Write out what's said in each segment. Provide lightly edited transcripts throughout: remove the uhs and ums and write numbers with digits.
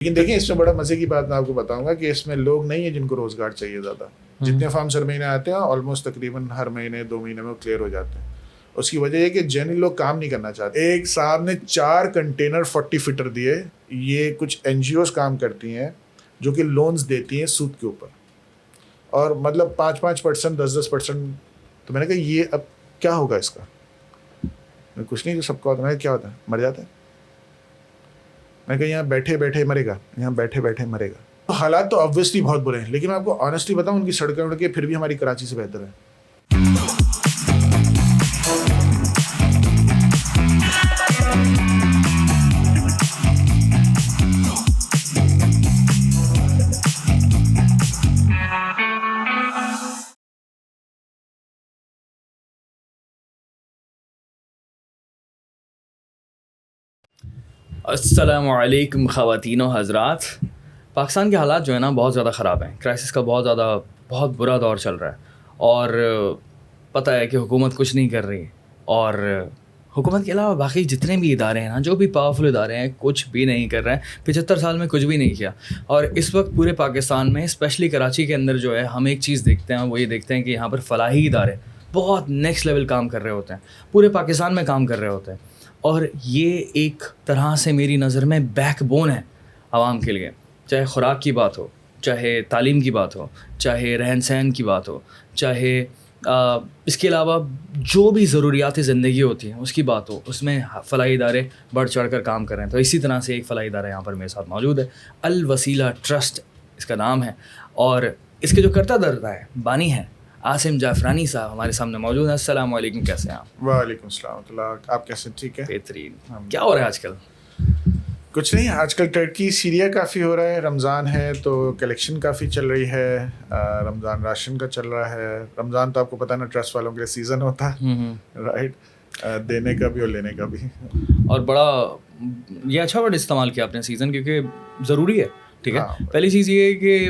لیکن دیکھیں اس میں بڑا مزے کی بات میں آپ کو بتاؤں گا کہ اس میں لوگ نہیں ہیں جن کو روزگار چاہیے زیادہ. جتنے فارمز ہر مہینے آتے ہیں آلموسٹ تقریباً ہر مہینے 2 مہینے میں کلیئر ہو جاتے ہیں. اس کی وجہ یہ کہ جنرلی لوگ کام نہیں کرنا چاہتے. ایک صاحب نے 4 کنٹینر 40 فٹر دیے. یہ کچھ این جی اوز کام کرتی ہیں جو کہ لونز دیتی ہیں سود کے اوپر, اور مطلب 5% 10%. تو میں نے کہا یہ اب کیا ہوگا اس کا. کچھ نہیں, جو سب کا ہوتا ہے کیا ہوتا ہے, مر جاتا ہے. میں کہا یہاں بیٹھے بیٹھے مرے گا, یہاں بیٹھے بیٹھے مرے گا. تو حالات تو آبویسلی بہت برے ہیں, لیکن میں آپ کو آنیسٹلی بتاؤں ان کی سڑکیں اڑ کے پھر بھی ہماری کراچی سے بہتر ہے. السلام علیکم خواتین و حضرات. پاکستان کے حالات جو ہے نا بہت زیادہ خراب ہیں. کرائسس کا بہت برا دور چل رہا ہے, اور پتہ ہے کہ حکومت کچھ نہیں کر رہی, اور حکومت کے علاوہ باقی جتنے بھی ادارے ہیں نا, جو بھی پاورفل ادارے ہیں, کچھ بھی نہیں کر رہے ہیں. 75 سال میں کچھ بھی نہیں کیا. اور اس وقت پورے پاکستان میں اسپیشلی کراچی کے اندر جو ہے ہم ایک چیز دیکھتے ہیں, وہ یہ دیکھتے ہیں کہ یہاں پر فلاحی ادارے بہت نیکسٹ لیول کام کر رہے ہوتے ہیں, پورے پاکستان میں کام کر رہے ہوتے ہیں. اور یہ ایک طرح سے میری نظر میں بیک بون ہے عوام کے لیے. چاہے خوراک کی بات ہو, چاہے تعلیم کی بات ہو, چاہے رہن سہن کی بات ہو, چاہے اس کے علاوہ جو بھی ضروریات زندگی ہوتی ہیں اس کی بات ہو, اس میں فلاحی ادارے بڑھ چڑھ کر کام کر رہے ہیں. تو اسی طرح سے ایک فلاحی ادارہ یہاں پر میرے ساتھ موجود ہے, الوسیلہ ٹرسٹ اس کا نام ہے, اور اس کے جو کرتا دھرتا ہے, بانی ہے, عاصم جعفرانی صاحب ہمارے سامنے موجود ہیں. السلام علیکم, کیسے ہیں آپ؟ وعلیکم السلام ورحمۃ اللہ. آپ کیسے؟ ٹھیک ہے, بہترین. کیا ہو رہا ہے آج کل؟ کچھ نہیں, آج کل ٹرکی سیریا کافی ہو رہا ہے. رمضان ہے تو کلیکشن کافی چل رہی ہے. رمضان راشن کا چل رہا ہے. رمضان تو آپ کو پتہ ہے نا ٹرسٹ والوں کے لیے سیزن ہوتا ہے, رائٹ, دینے کا بھی اور لینے کا بھی. اور بڑا یہ اچھا ورڈ استعمال کیا آپ نے, سیزن, کیونکہ ضروری ہے. ٹھیک ہے, پہلی چیز یہ ہے کہ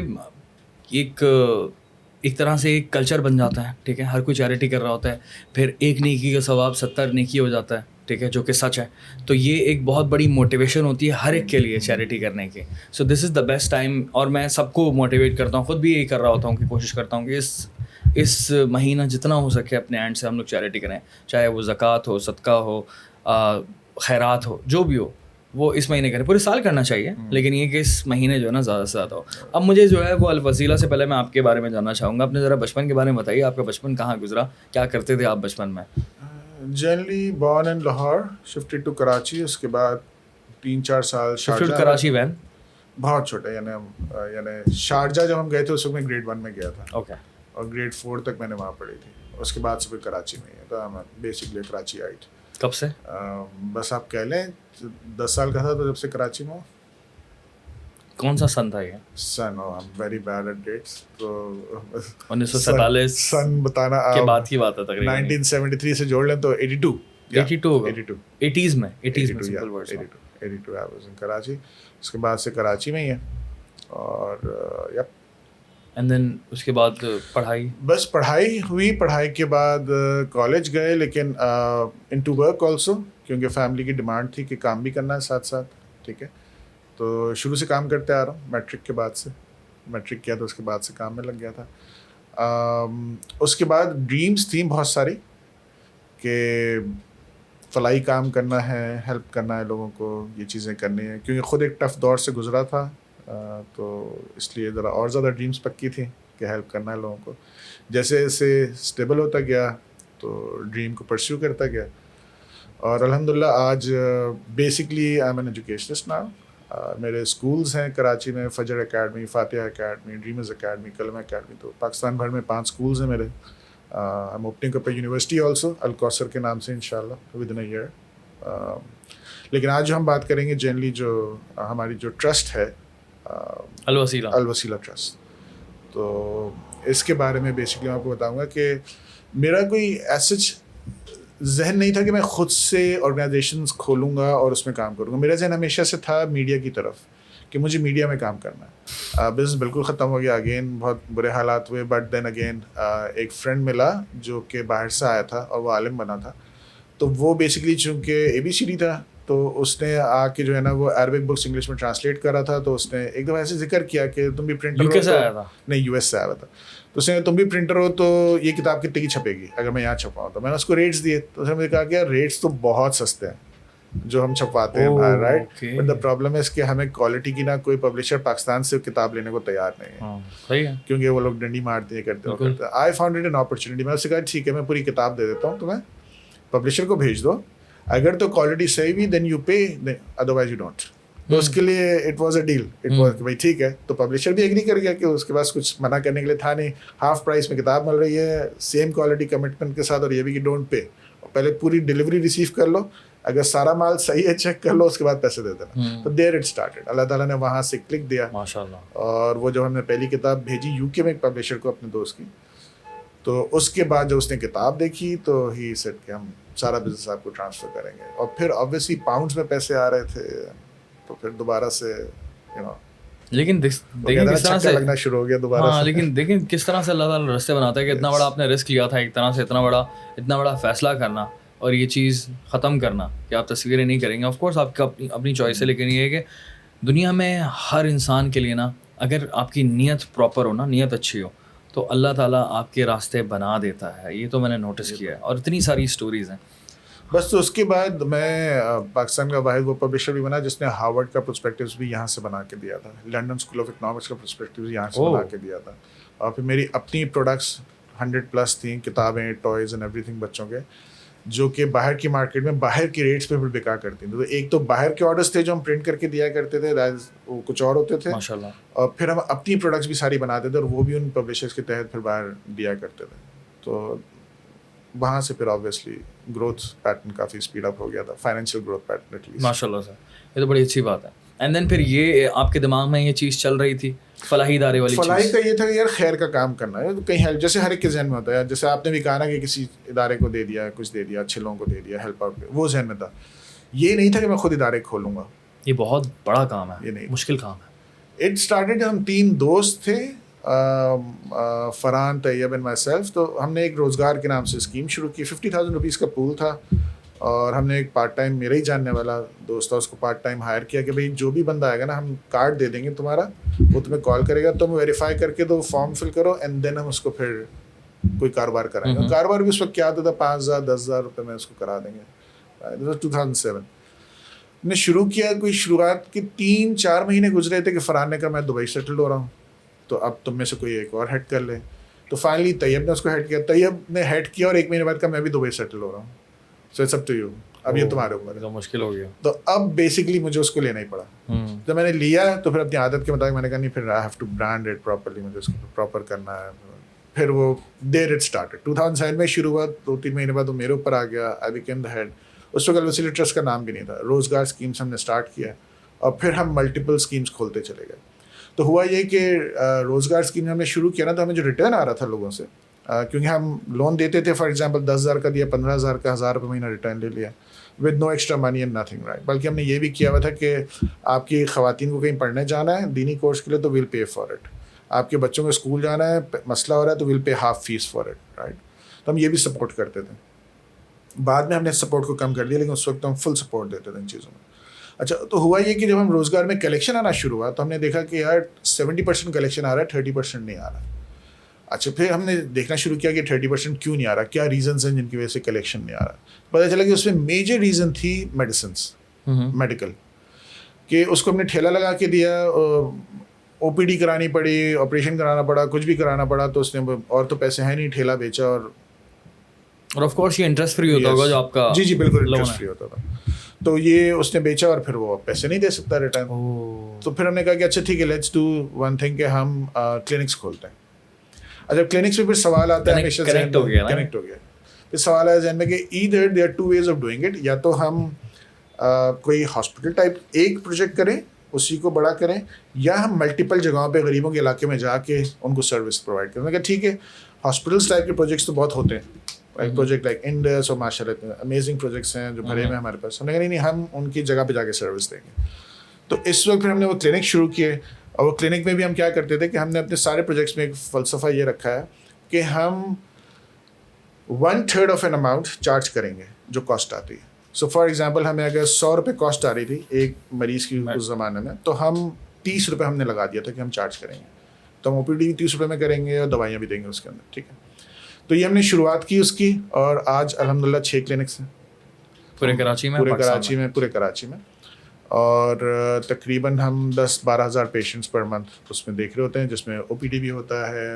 ایک طرح سے ایک کلچر بن جاتا ہے. ٹھیک ہے, ہر کوئی چیریٹی کر رہا ہوتا ہے, پھر ایک نیکی کا ثواب 70 نیکی ہو جاتا ہے. ٹھیک ہے, جو کہ سچ ہے. تو یہ ایک بہت بڑی موٹیویشن ہوتی ہے ہر ایک کے لیے چیریٹی کرنے کی. سو دس از دا بیسٹ ٹائم, اور میں سب کو موٹیویٹ کرتا ہوں, خود بھی یہی کر رہا ہوتا ہوں کہ کوشش کرتا ہوں کہ اس مہینہ جتنا ہو سکے اپنے اینڈ سے ہم لوگ چیریٹی کریں, چاہے وہ زکوٰۃ ہو, صدقہ ہو, خیرات ہو, جو بھی ہو, وہ اس مہینے کریں. پورے سال کرنا چاہیے, لیکن یہ کہ اس مہینے جو ہے نا زیادہ سے زیادہ ہو. اب مجھے جو ہے وہ الوسیلہ سے پہلے میں آپ کے بارے میں جاننا چاہوں گا. اپنے ذرا بچپن کے بارے میں بتائیے, آپ کا بچپن کہاں گزرا, کیا کرتے تھے آپ بچپن میں؟ Generally born in Lahore, shifted to Karachi. اس کے بعد 3-4 سال شارجہ. کراچی وین بہت چھوٹا, یعنی شارجہ جب ہم گئے تھے اس وقت میں گریڈ 1 میں گیا تھا. اوکے. اور گریڈ 4 تک میں نے وہاں پڑھی تھی. اس کے بعد سے پھر کراچی میں ہی تھا. میں بیسکلی کراچی آئی تھی. کب سے؟ بس آپ کہہ لیں 10 سال کا تھا تو جب سے کراچی میں ہوں. کون سا سن تھا یہ؟ سن, ویری بیڈ ایٹ ڈیٹس. تو 1947 سن بتانا کے بعد کی بات ہے تقریباً. 1973 سے جوڑ لیں تو 82. 80s میں 82 I was in کراچی. اس کے بعد سے کراچی میں ہی ہے. اور اینڈ دین اس کے بعد پڑھائی, بس پڑھائی ہوئی. پڑھائی کے بعد کالج گئے, لیکن انٹو ورک آلسو, کیونکہ فیملی کی ڈیمانڈ تھی کہ کام بھی کرنا ہے ساتھ ساتھ. ٹھیک ہے, تو شروع سے کام کرتے آ رہا ہوں. میٹرک کے بعد سے میٹرک کیا تو اس کے بعد سے کام میں لگ گیا تھا. اس کے بعد ڈریمز تھیں بہت ساری کہ فلاحی کام کرنا ہے, ہیلپ کرنا ہے لوگوں کو, یہ چیزیں کرنی ہیں, کیونکہ خود ایک ٹف دور سے گزرا تھا. تو اس لیے ذرا اور زیادہ ڈریمز پکی تھی کہ ہیلپ کرنا ہے لوگوں کو. جیسے جیسے اسٹیبل ہوتا گیا تو ڈریم کو پرسیو کرتا گیا, اور الحمدللہ آج basically I am an educationist now. میرے اسکولز ہیں کراچی میں, فجر اکیڈمی, فاتحہ اکیڈمی, ڈریمرز اکیڈمی, کلمہ اکیڈمی. تو پاکستان بھر میں 5 اسکولز ہیں میرے. I'm opening up a university also, Al-Kausar کے نام سے انشاءاللہ within a year. لیکن آج جو ہم بات کریں گے جنرلی جو ہماری جو ٹرسٹ ہے الوسیلہ ٹرسٹ, تو اس کے بارے میں بیسکلی میں آپ کو بتاؤں گا کہ میرا کوئی ایسج ذہن نہیں تھا کہ میں خود سے آرگنائزیشنز کھولوں گا اور اس میں کام کروں گا. میرا ذہن ہمیشہ سے تھا میڈیا کی طرف کہ مجھے میڈیا میں کام کرنا ہے. بزنس بالکل ختم ہو گیا, اگین بہت برے حالات ہوئے. بٹ دین اگین ایک فرینڈ ملا جو کہ باہر سے آیا تھا اور وہ عالم بنا تھا. تو وہ بیسکلی چونکہ ABCD تھا تو اس نے آ کے جو ہے نا وہ عربک بکس انگلش میں ٹرانسلیٹ کرا تھا. تو اس نے ایک دفعہ ایسے ذکر کیا کہ تم بھی پرنٹر UK سے آیا تھا؟ نہیں, US سے آیا ہوا تھا. تو اس نے تم بھی پرنٹر ہو تو یہ کتاب کتنے کی چھپے گی اگر میں یہاں چھپاؤں. تو میں نے اس کو ریٹس دیے. تو اس نے مجھے کہا کہ ریٹس تو بہت سستے ہیں جو ہم چھپواتے ہیں باہر, رائٹ, بٹ دا پرابلم ہے کہ ہمیں کوالٹی کی نہ کوئی پبلشر پاکستان سے کتاب لینے کو تیار نہیں ہے. صحیح ہے, کیونکہ وہ لوگ ڈنڈی مارتے ہیں کرتے ہیں. I found it an opportunity. میں اس سے کہا ٹھیک ہے میں پوری کتاب دے دیتا ہوں تمہیں, پبلشر کو بھیج دو, اگر تو کوالٹی صحیح بھی then you pay, otherwise you don't. تو اس کے لیے it was a deal. It was کہ بھائی ٹھیک ہے. تو پبلشر بھی ایگری کر گیا کہ اس کے پاس کچھ منع کرنے کے لیے تھا نہیں. ہاف پرائس میں کتاب مل رہی ہے سیم کوالٹی کمٹمنٹ کے ساتھ, اور یہ بھی کہ ڈونٹ پے, پہلے پوری ڈلیوری ریسیو کر لو, اگر سارا مال صحیح ہے چیک کر لو, اس کے بعد پیسے دے دینا. تو دیر اٹ اسٹارٹیڈ. اللہ تعالیٰ نے وہاں سے کلک دیا ماشاءاللہ. اور وہ جو ہم نے پہلی کتاب بھیجی UK میں ایک پبلشر کو اپنے دوست کی, تو اس کے بعد جب اس نے کتاب دیکھی تو ہی سیٹ کہ ہم سارا بزنس آپ کو ٹرانسفر کریں گے. اور پھر آبویسلی پاؤنڈس میں پیسے آ رہے تھے, تو پھر دوبارہ سے لیکن دیکھیں کس طرح سے لگنا شروع ہو گیا دوبارہ. ہاں, لیکن دیکھیں کس طرح سے اللہ تعالیٰ راستے بناتا ہے کہ اتنا بڑا آپ نے رسک لیا تھا ایک طرح سے, اتنا بڑا فیصلہ کرنا اور یہ چیز ختم کرنا کہ آپ تصویریں نہیں کریں گے. آف کورس آپ کا اپنی چوائس ہے, لیکن یہ ہے کہ دنیا میں ہر انسان کے لیے نا اگر آپ کی نیت پراپر ہو نا, نیت اچھی ہو, تو اللہ تعالیٰ آپ کے راستے بنا دیتا ہے. یہ تو میں نے نوٹس کیا ہے, اور اتنی ساری اسٹوریز ہیں. بس تو اس کے بعد میں پاکستان کا واحد وہ پبلشر بھی بنا جس نے ہارورڈ کا پروسپیکٹوس بھی یہاں سے بنا کے دیا تھا, لنڈن اسکول آف اکنامکس کا پروسپیکٹوس یہاں سے بنا کے دیا تھا. اور پھر میری اپنی پروڈکٹس 100+ تھیں, کتابیں, ٹوائز اینڈ ایوری تھنگ بچوں کے, جو کہ باہر کی مارکیٹ میں باہر کی ریٹس پہ پھر بکا کرتی تھیں. تو ایک تو باہر کے آرڈرس تھے جو ہم پرنٹ کر کے دیا کرتے تھے, وہ کچھ اور ہوتے تھے ماشاءاللہ, اور پھر ہم اپنی پروڈکٹس بھی ساری بناتے تھے, اور وہ بھی ان پبلشرس کے تحت پھر باہر دیا کرتے تھے. تو وہاں سے پھر آبویسلی گروتھ پیٹرن کافی اسپیڈ اپ ہو گیا تھا, financial growth pattern at least. ماشاء اللہ سر, یہ تو بڑی اچھی بات ہے. اینڈ دین پھر یہ آپ کے دماغ میں یہ چیز چل رہی تھی فلاحی ادارے والی چیز. فلاحی کا یہ تھا کہ یار خیر کا کام کرنا ہے, کہیں ہیلپ, جیسے ہر ایک کے ذہن میں ہوتا ہے. جیسے آپ نے بھی کہا نا کہ کسی ادارے کو دے دیا, کچھ دے دیا, اچھے لوگوں کو دے دیا, ہیلپ آؤٹ, وہ ذہن میں تھا. یہ نہیں تھا کہ میں خود ادارے کھولوں گا. یہ بہت بڑا کام ہے, یہ نہیں, مشکل کام ہے. اٹ اسٹارٹیڈ, ہم 3 دوست تھے, فرحان, طیب اینڈ مائی سیلف. تو ہم نے ایک روزگار کے نام سے اسکیم شروع کی. 50,000 روپیز کا پول تھا, اور ہم نے ایک پارٹ ٹائم, میرا ہی جاننے والا دوست تھا, اس کو پارٹ ٹائم ہائر کیا کہ بھائی جو بھی بندہ آئے گا نا, ہم کارڈ دے دیں گے تمہارا, وہ تمہیں کال کرے گا, تم ویریفائی کر کے دو, فارم فل کرو, اینڈ دین ہم اس کو پھر کوئی کاروبار کرائیں گے. کاروبار بھی اس وقت کیا آتا تھا, 5,000 10,000 روپے میں اس کو کرا دیں گے. 2007 نے شروع کیا. کوئی شروعات کے 3-4 مہینے گزرے تھے کہ فرحان نے کہا میں دبئی سیٹلڈ ہو رہا ہوں, تو اب تم میں سے کوئی ایک اور ہیڈ کر لے. تو فائنلی طیب نے اس کو ہیڈ کیا. طیب نے ہیڈ کیا, اور 1 مہینے بعد کہا میں بھی دبئی سیٹل ہو رہا ہوں, so it's up to you, اب یہ تمہارے اوپر ہے. مشکل ہو گیا. تو اب بیسکلی مجھے اس کو لینا ہی پڑا. جب میں نے لیا تو پھر اپنی عادت کے مطابق میں نے کہا نہیں, پھر I have to brand it properly, مجھے اس کو پراپر کرنا ہے. پھر وہ دیر اٹ اسٹارٹیڈ 2007 میں شروع ہوا. 2-3 مہینے بعد وہ میرے اوپر آ گیا. I became the head. اس وقت الوسیلہ ٹرسٹ کا نام بھی نہیں تھا. روزگار اسکیمس ہم نے اسٹارٹ کیا, اور پھر ہم ملٹیپل اسکیمس کھولتے چلے گئے. تو ہوا یہ کہ روزگار اسکیم ہم نے شروع کیا نا, تو ہمیں جو ریٹرن آ رہا تھا لوگوں سے, کیونکہ ہم لون دیتے تھے, فار ایگزامپل 10,000 کا دیا, 15,000 کا, 1,000 روپے مہینہ ریٹرن لے لیا with no extra money and nothing, right. بلکہ ہم نے یہ بھی کیا ہوا تھا کہ آپ کی خواتین کو کہیں پڑھنے جانا ہے دینی کورس کے لیے, تو ویل پے فار اٹ. آپ کے بچوں کو اسکول جانا ہے, مسئلہ ہو رہا ہے, تو we'll pay half fees for it, right. تو ہم یہ بھی سپورٹ کرتے تھے. بعد میں ہم نے سپورٹ کو کم کر دیا, لیکن اس وقت ہم فل سپورٹ دیتے تھے ان چیزوں میں. اچھا, تو ہوا یہ کہ جب ہم روزگار میں کلیکشن آنا شروع ہوا, تو ہم نے دیکھا کہ یار 70% کلیکشن آ رہا ہے, 30% نہیں آ رہا. اچھا, پھر ہم نے دیکھنا شروع کیا کہ 30% کیوں نہیں آ رہا, کیا ریزنس ہیں جن کی وجہ سے کلیکشن نہیں آ رہا. پتہ چلا کہ اس میں میجر ریزن تھی میڈیسنس, میڈیکل, کہ اس کو ہم نے ٹھیلا لگا کے دیا, او پی ڈی کرانی پڑی, آپریشن کرانا پڑا, کچھ بھی کرانا پڑا, تو اس نے, اور تو پیسے ہیں نہیں, ٹھیلا بیچا. اور آف کورس یہ انٹرسٹ فری ہوتا ہوگا جو آپ کا. جی بالکل انٹرسٹ فری ہوتا تھا. تو یہ اس نے بیچا, اور پھر وہ پیسے نہیں دے سکتا ریٹرن. تو پھر ہم نے کہا کہ اچھا ٹھیک ہے, لیٹس ڈو ون تھنگ, کہ ہم کلینکس کھولتے ہیں. اچھا, کلینکس میں پھر سوال آتا ہے, ہمیشہ کنیکٹ ہو گیا. پھر سوال آیا ذہن میں کہ either there are 2 ways of doing it, یا تو ہم کوئی ہاسپٹل ٹائپ ایک پروجیکٹ کریں, اسی کو بڑا کریں, یا ہم ملٹیپل جگہوں پہ غریبوں کے علاقے میں جا کے ان کو سروس پرووائڈ کریں. میں کہا ٹھیک ہے, ہاسپٹلس ٹائپ کے پروجیکٹس تو بہت ہوتے ہیں, ایک پروجیکٹ لائک انڈس, اور ماشاء اللہ امیزنگ پروجیکٹس ہیں جو بھرے میں ہمارے پاس. ہم نے کہا نہیں, ہم ان کی جگہ پہ جا کے سروس دیں گے. تو اس وقت پھر ہم نے وہ کلینک شروع کیے, اور وہ کلینک میں بھی ہم کیا کرتے تھے کہ ہم نے اپنے سارے پروجیکٹس میں ایک فلسفہ یہ رکھا ہے کہ ہم 1/3 آف این اماؤنٹ چارج کریں گے جو کاسٹ آتی ہے. سو فار ایگزامپل ہمیں اگر 100 روپے کاسٹ آ رہی تھی ایک مریض کی اس زمانے میں, تو ہم 30 روپے ہم نے لگا دیا تھا کہ ہم چارج کریں گے, تو ہم او پی ڈی بھی 30 روپے میں کریں گے اور دوائیاں بھی دیں گے اس کے اندر, ٹھیک ہے. تو یہ ہم نے شروعات کی اس کی, اور آج الحمدللہ 6 کلینکس ہیں پورے کراچی میں, پورے کراچی میں, اور تقریباً ہم 10-12 ہزار پیشنٹس پر منتھ اس میں دیکھ رہے ہوتے ہیں, جس میں او پی ڈی بھی ہوتا ہے,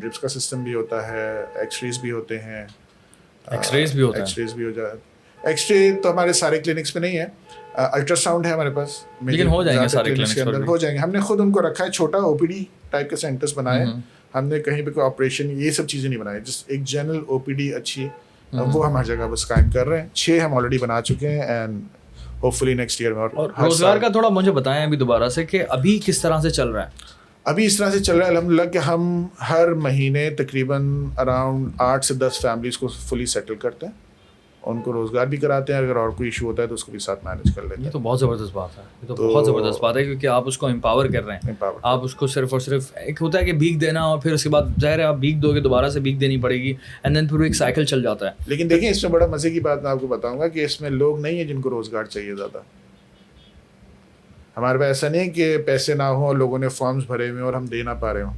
ڈرپس کا سسٹم بھی ہوتا ہے, ایکس ریز بھی ہوتے ہیں. ایکس ریز بھی ہو جائے. ایکس رے تو ہمارے سارے کلینکس میں نہیں ہے, الٹرا ساؤنڈ ہے ہمارے پاس, لیکن ہو جائیں گے سارے کلینکس کے اندر, ہو جائیں گے. ہم نے خود ان کو رکھا ہے, چھوٹا او پی ڈی ٹائپ کے سینٹرز بنائے, ہم نے کہیں پہ کوئی آپریشن یہ سب چیزیں نہیں بنائی, جس ایک جنرل او پی ڈی اچھی وہ ہم ہر جگہ بس قائم کر رہے ہیں. 6 ہم آلریڈی بنا چکے ہیں, and hopefully next year میں. اور روزگار کا تھوڑا مجھے بتائیں ابھی دوبارہ سے کہ ابھی کس طرح سے چل رہا ہے؟ ابھی اس طرح سے چل رہا ہے الحمدللہ کہ ہم ہر مہینے تقریباً اراؤنڈ 8 سے 10 فیملیز کو فلی سیٹل کرتے ہیں, ان کو روزگار بھی کراتے ہیں, اگر اور کوئی ایشو ہوتا ہے تو اس کو بھی ساتھ مینیج کر لیتے ہیں. یہ تو بہت زبردست بات ہے, یہ تو بہت زبردست بات ہے, کیونکہ آپ اس کو امپاور کر رہے ہیں. آپ اس کو صرف اور صرف ایک ہوتا ہے کہ بھیک دینا, اور پھر اس کے بعد ظاہر ہے آپ بھیک دو گے, دوبارہ سے بھیک دینی پڑے گی, اینڈ دین پھر ایک سائیکل چل جاتا ہے. لیکن دیکھیں اس میں بڑا مزے کی بات میں آپ کو بتاؤں گا کہ اس میں لوگ نہیں ہیں جن کو روزگار چاہیے زیادہ. ہمارے پاس ایسا نہیں کہ پیسے نہ ہوں اور لوگوں نے فارمز بھرے ہوئے اور ہم دے نہ پا رہے ہوں.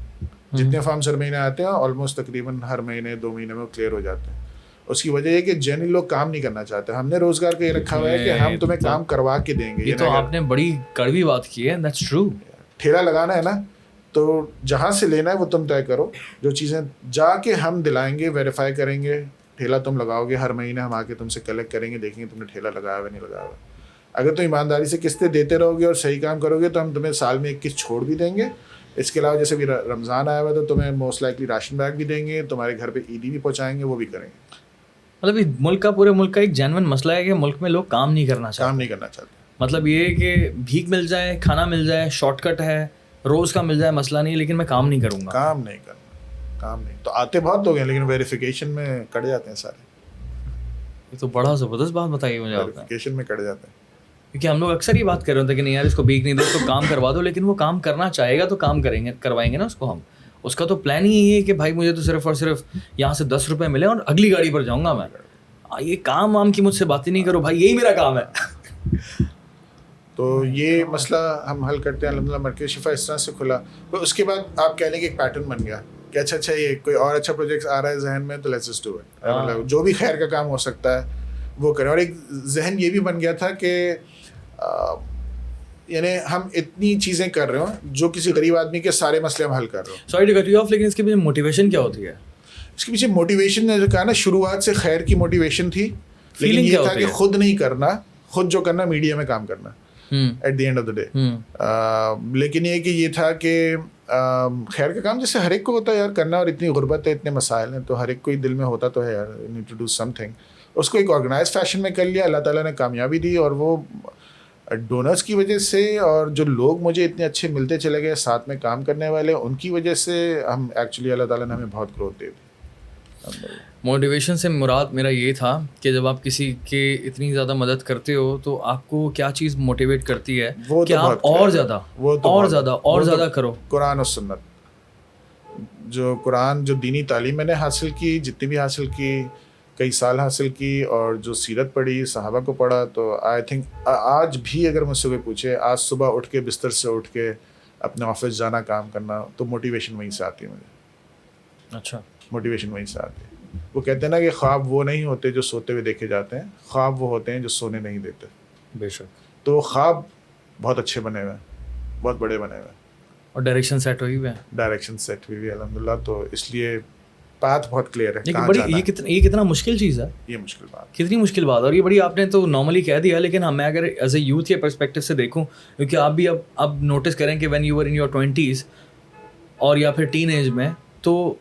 جتنے فارمز ہر مہینے آتے ہیں آلموسٹ تقریباً ہر مہینے 2 مہینے میں کلیئر ہو جاتے ہیں. اس کی وجہ یہ کہ جنرلی لوگ کام نہیں کرنا چاہتے. ہم نے روزگار کا یہ رکھا ہوا ہے کہ ہم تمہیں کام کروا کے دیں گے. یہ تو آپ نے بڑی کڑوی بات کی ہے, دیٹس ٹرو. ٹھیلا لگانا ہے نا, تو جہاں سے لینا ہے وہ تم طے کرو, جو چیزیں جا کے ہم دلائیں گے, ویریفائی کریں گے. ٹھیلا تم لگاؤ گے, ہر مہینے ہم آ کے تم سے کلیکٹ کریں گے, دیکھیں گے تم نے ٹھیلا لگایا ہوا نہیں لگایا ہوا. اگر تم ایمانداری سے قسطیں دیتے رہو گے اور صحیح کام کرو گے تو ہم تمہیں سال میں 1 قسط چھوڑ بھی دیں گے. اس کے علاوہ جیسے بھی رمضان آیا ہوا ہے تو تمہیں موسٹ لائکلی راشن بیگ بھی دیں گے, تمہارے گھر پہ عیدی بھی پہنچائیں گے, وہ بھی کریں گے. مطلب ملک کا, پورے ملک کا ایک جینون مسئلہ ہے کہ ملک میں لوگ کام نہیں کرنا چاہتے. مطلب یہ کہ بھیک مل جائے, کھانا مل جائے, شارٹ کٹ ہے, روز کا مل جائے, مسئلہ نہیں, لیکن میں کام نہیں کروں گا. کام نہیں. تو آتے بہت لوگ ہیں لیکن ویریفیکیشن میں کٹ جاتے ہیں سارے. یہ تو بڑا زبردست بات بتائی مجھے. ویریفیکیشن میں کٹ جاتے ہیں, کیونکہ ہم لوگ اکثر یہ بات کر رہے ہوتے ہیں کہ نہیں یار اس کو بھیک نہیں دو, اس کو کام کروا دو, لیکن وہ کام کرنا چاہے گا تو کام کریں گے, کروائیں گے نا اس کو ہم. اس کا تو پلان ہی یہی ہے کہ بھائی مجھے تو صرف اور صرف یہاں سے 10 روپے ملے اور اگلی گاڑی پر جاؤں گا میں. یہ کام وام کی مجھ سے بات ہی نہیں کرو بھائی, یہی میرا کام ہے. تو یہ مسئلہ ہم حل کرتے ہیں الحمدللہ. مرکز شفا اس طرح سے کھلا, اس کے بعد آپ کہہ لیں کہ ایک پیٹرن بن گیا کہ اچھا یہ کوئی اور اچھا پروجیکٹ آ رہا ہے ذہن میں تو لیٹس جسٹ ڈو اٹ. مطلب جو بھی خیر کا کام ہو سکتا ہے وہ کریں. اور ایک ذہن یہ بھی بن گیا تھا کہ یعنی ہم اتنی چیزیں کر رہے ہوں جو کسی غریب آدمی کے سارے مسئلے ہم حل کر رہے ہوں. Sorry to cut you off, لیکن اس کے پیچھے موٹیویشن کیا ہوتی ہے؟ اس کے پیچھے موٹیویشن نے جو کہا نا, شروعات سے خیر کی موٹیویشن تھی, لیکن یہ تھا کہ خود نہیں کرنا, خود جو کرنا میڈیا میں کام کرنا at the end of the day. لیکن یہ تھا کہ خیر کا کام جیسے ہر ایک کو ہوتا ہے یار کرنا, اور اتنی غربت ہے, اتنے مسائل ہیں, تو ہر ایک کو دل میں ہوتا تو ہے یار need to do something. اس کو ایک آرگنائز فیشن میں کر لیا, اللہ تعالیٰ نے کامیابی دی, اور وہ ڈونرس کی وجہ سے اور جو لوگ مجھے اتنے اچھے ملتے چلے گئے ساتھ میں کام کرنے والے, ان کی وجہ سے ہم ایکچولی اللہ تعالیٰ نے ہمیں بہت گروتھ دے دی. موٹیویشن سے مراد میرا یہ تھا کہ جب آپ کسی کے اتنی زیادہ مدد کرتے ہو تو آپ کو کیا چیز موٹیویٹ کرتی ہے کہ آپ اور زیادہ کرو. قرآن و سنت, جو دینی تعلیم میں نے حاصل کی, جتنی بھی حاصل کی, کئی سال حاصل کی, اور جو سیرت پڑھی, صحابہ کو پڑھا, تو آئی تھنک آج بھی اگر مجھ سے کوئی پوچھے, آج صبح اٹھ کے بستر سے اٹھ کے اپنے آفس جانا, کام کرنا, تو موٹیویشن وہیں سے آتی ہے مجھے. اچھا, موٹیویشن وہیں سے آتی ہے. وہ کہتے ہیں نا کہ خواب وہ نہیں ہوتے جو سوتے ہوئے دیکھے جاتے ہیں, خواب وہ ہوتے ہیں جو سونے نہیں دیتے. بے شک. تو خواب بہت اچھے بنے ہوئے ہیں, بہت بڑے بنے ہوئے ہیں, اور ڈائریکشن سیٹ ہوئی ہوئی ہے. ڈائریکشن سیٹ ہوئی ہوئی ہے الحمدللہ. تو اس لیے پاتھ بہت کلیئر ہے. یہ کتنا مشکل چیز ہے, یہ مشکل بات, کتنی مشکل بات. اور یہ بڑی آپ نے تو نارملی کہہ دیا, لیکن میں اگر ایز اے یوتھ کے پرسپیکٹو سے دیکھوں, کیونکہ آپ بھی اب نوٹس کریں کہ when you are in your 20s اور یا پھر ٹین ایج میں, تو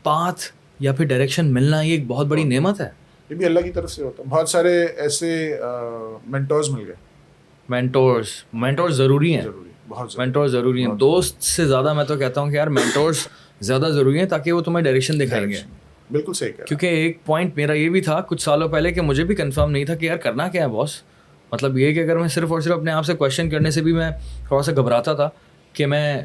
پاتھ یا پھر ڈائریکشن ملنا یہ ایک بہت بڑی نعمت ہے. یہ بھی اللہ کی طرف سے ہوتا ہے. بہت سارے ایسے مینٹورز مل گئے. مینٹورز ضروری ہیں, بہت مینٹورز ضروری ہیں. دوست سے زیادہ میں تو کہتا ہوں کہ یار مینٹورز زیادہ ضروری ہیں, تاکہ وہ تمہیں ڈائریکشن دکھائیں گے. بالکل صحیح کہا. کیونکہ ایک پوائنٹ میرا یہ بھی تھا کچھ سالوں پہلے کہ مجھے بھی کنفرم نہیں تھا کہ یار کرنا کیا ہے باس. مطلب یہ کہ اگر میں صرف اور صرف اپنے آپ سے کویشچن کرنے سے بھی میں تھوڑا سا گھبراتا تھا, کہ میں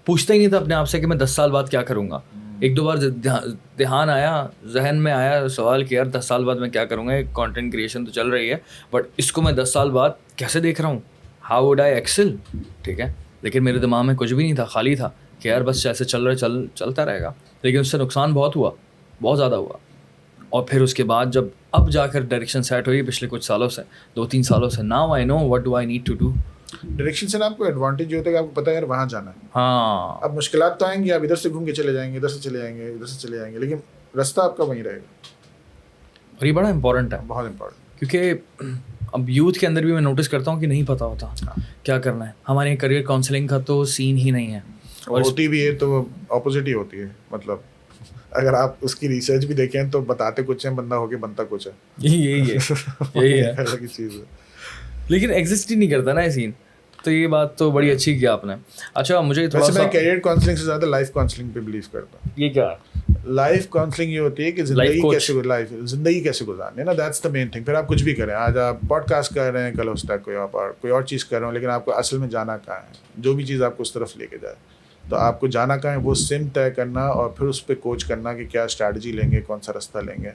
پوچھتا ہی نہیں تھا اپنے آپ سے کہ میں 10 سال بعد کیا کروں گا. ایک دو بار دھیان آیا, ذہن میں آیا سوال کہ یار 10 سال بعد میں کیا کروں گا, ایک کانٹینٹ کریشن تو چل رہی ہے بٹ اس کو میں 10 سال بعد کیسے دیکھ رہا ہوں, ہاؤ وڈ آئی ایکسل, ٹھیک ہے. لیکن میرے دماغ میں کچھ بھی نہیں تھا, خالی تھا کہ یار بس جیسے چل رہا ہے چلتا رہے گا. لیکن اس سے نقصان بہت ہوا, بہت زیادہ ہوا. اور پھر اس کے بعد جب اب جا کر ڈائریکشن سیٹ ہوئی پچھلے کچھ سالوں سے, 2-3 سالوں سے, now I know what do I need to do. Direction سے نا آپ کو ایڈوانٹیج یہ ہوتا ہے کہ آپ کو پتہ ہے یار وہاں جانا ہے. ہاں, اب مشکلات تو آئیں گی, آپ ادھر سے گھوم کے چلے جائیں گے, ادھر سے چلے جائیں گے, ادھر سے چلے جائیں گے, لیکن راستہ آپ کا وہیں رہے گا. اور یہ بڑا امپورٹنٹ ہے, بہت امپورٹنٹ, کیونکہ اب یوتھ کے اندر بھی میں نوٹس کرتا ہوں کہ نہیں پتہ ہوتا کیا کرنا ہے. ہمارے یہاں کریئر کاؤنسلنگ کا تو سین ہی نہیں ہے, اور ہوتی بھی ہے تو اپوزٹ ہی ہوتی ہے. مطلب اگر آپ اس کی ریسرچ بھی دیکھیں تو بتاتے کچھ ہیں, بندہ ہو کے بنتا کچھ ہے. یہی ہے الگ چیز ہے, لیکن ایگزسٹ ہی نہیں کرتا نا یہ سین. تو یہ بات تو بڑی اچھی کی آپ نے. اچھا مجھے تھوڑا سا, میں کیریئر کاؤنسلنگ سے زیادہ لائف کاؤنسلنگ پہ بلیو کرتا ہوں. یہ کیا ہے لائف کاؤنسلنگ یہ ہوتی ہے کہ زندگی کیسے گزارنی ہے نا, دیٹس دا مین تھنگ. پھر آپ کچھ بھی کریں, آج آپ پوڈ کاسٹ کر رہے ہیں, کل اس تک کوئی اور چیز کر رہے ہوں, لیکن آپ کو اصل میں جانا کہاں ہے, جو بھی چیز آپ کو اس طرف لے کے جائے, تو آپ کو جانا کہاں ہے وہ سمت طے کرنا, اور پھر اس پہ کوچ کرنا کہ کیا اسٹریٹجی لیں گے, کون سا راستہ لیں گے.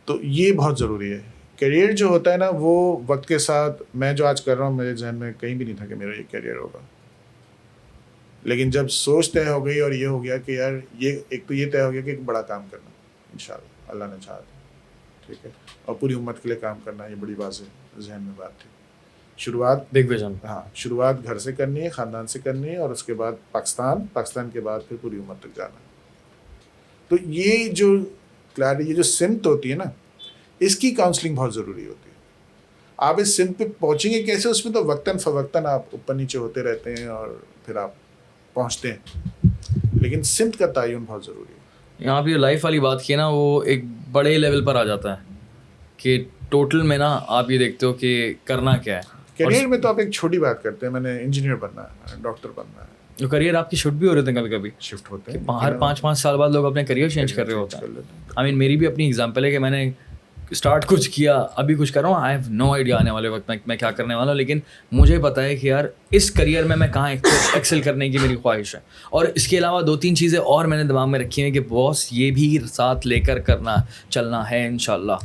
تو یہ بہت ضروری ہے. کیریئر جو ہوتا ہے نا وہ وقت کے ساتھ, میں جو آج کر رہا ہوں میرے ذہن میں کہیں بھی نہیں تھا کہ میرا یہ کیریئر ہوگا, لیکن جب سوچ طے ہو گئی اور یہ ہو گیا کہ یار یہ ایک تو یہ طے ہو گیا کہ ایک بڑا کام کرنا انشاءاللہ, اللہ نے چاہا, ٹھیک ہے, اور پوری امت کے لیے کام کرنا, یہ بڑی واضح ذہن میں بات تھی. شروعات بگ ویژن, ہاں شروعات گھر سے کرنی ہے, خاندان سے کرنی ہے, اور اس کے بعد پاکستان کے بعد پھر پوری امت تک جانا. تو یہ جو کلیئرٹی, یہ جو سمت ہوتی ہے نا, اس کی کاؤنسلنگ بہت ضروری ہوتی ہے. آپ اس سمت پہ پہنچیں گے کیسے, اس میں تو وقتاً فوقتاً آپ اوپر نیچے ہوتے رہتے ہیں اور پھر آپ پہنچتے ہیں, لیکن سمت کا تعین بہت ضروری ہے. یہاں پہ لائف والی بات کی نا, وہ ایک بڑے لیول پر آ جاتا ہے کہ ٹوٹل میں نا آپ یہ دیکھتے ہو کہ کرنا کیا ہے. کیریئر میں تو آپ ایک چھوٹی بات کرتے ہیں, میں نے انجینئر بننا ہے, ڈاکٹر بننا ہے. جو کریئر آپ کی شفٹ بھی ہو رہے تھے کبھی کبھی, شفٹ ہوتے ہیں ہر 5-5 سال بعد لوگ اپنے کریئر چینج کر رہے ہوتے ہیں. آئی مین میری بھی اپنی ایگزامپل ہے کہ میں نے اسٹارٹ کچھ کیا, ابھی کچھ کر رہا ہوں, آئی ہیو نو آئیڈیا آنے والے وقت میں کیا کرنے والا ہوں, لیکن مجھے پتہ ہے کہ یار اس کریئر میں کہاں ایکسل کرنے کی میری خواہش ہے. اور اس کے علاوہ 2-3 چیزیں اور میں نے دماغ میں رکھی ہیں کہ باس یہ بھی ساتھ لے کر چلنا ہے انشاءاللہ.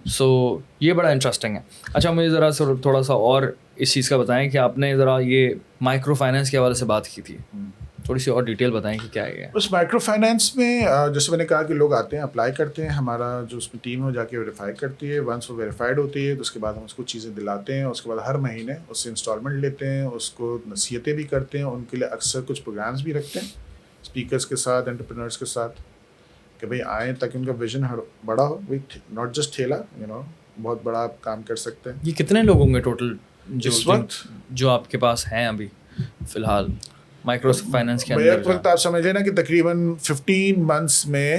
سو یہ بڑا انٹرسٹنگ ہے. اچھا مجھے ذرا تھوڑا سا اور اس چیز کا بتائیں کہ آپ نے ذرا یہ مائکرو فائنینس کے حوالے سے بات کی تھی, تھوڑی سی اور ڈیٹیل بتائیں کہ کیا ہے. اس مائکرو فائنینس میں جیسے میں نے کہا کہ لوگ آتے ہیں, اپلائی کرتے ہیں, ہمارا جو اس میں ٹیم ہے وہ جا کے ویریفائی کرتی ہے. ونس وہ ویریفائڈ ہوتی ہے تو اس کے بعد ہم اس کو چیزیں دلاتے ہیں, اس کے بعد ہر مہینے اس سے انسٹالمنٹ لیتے ہیں, اس کو نصیحتیں بھی کرتے ہیں, ان کے لیے اکثر کچھ پروگرامس بھی رکھتے ہیں اسپیکرس کے ساتھ, انٹرپرینرس کے ساتھ, کہ بھائی آئیں تاکہ ان کا ویژن بڑا ہو, ناٹ جسٹ ٹھیلا, بہت بڑا آپ کام کر سکتے ہیں. یہ کتنے لوگ ہوں گے ٹوٹل اس وقت جو آپ کے پاس ہیں ابھی فی الحال مائکرو فائنینس کے اندر؟ بیک وقت آپ سمجھیں نا کہ تقریباً 15 months میں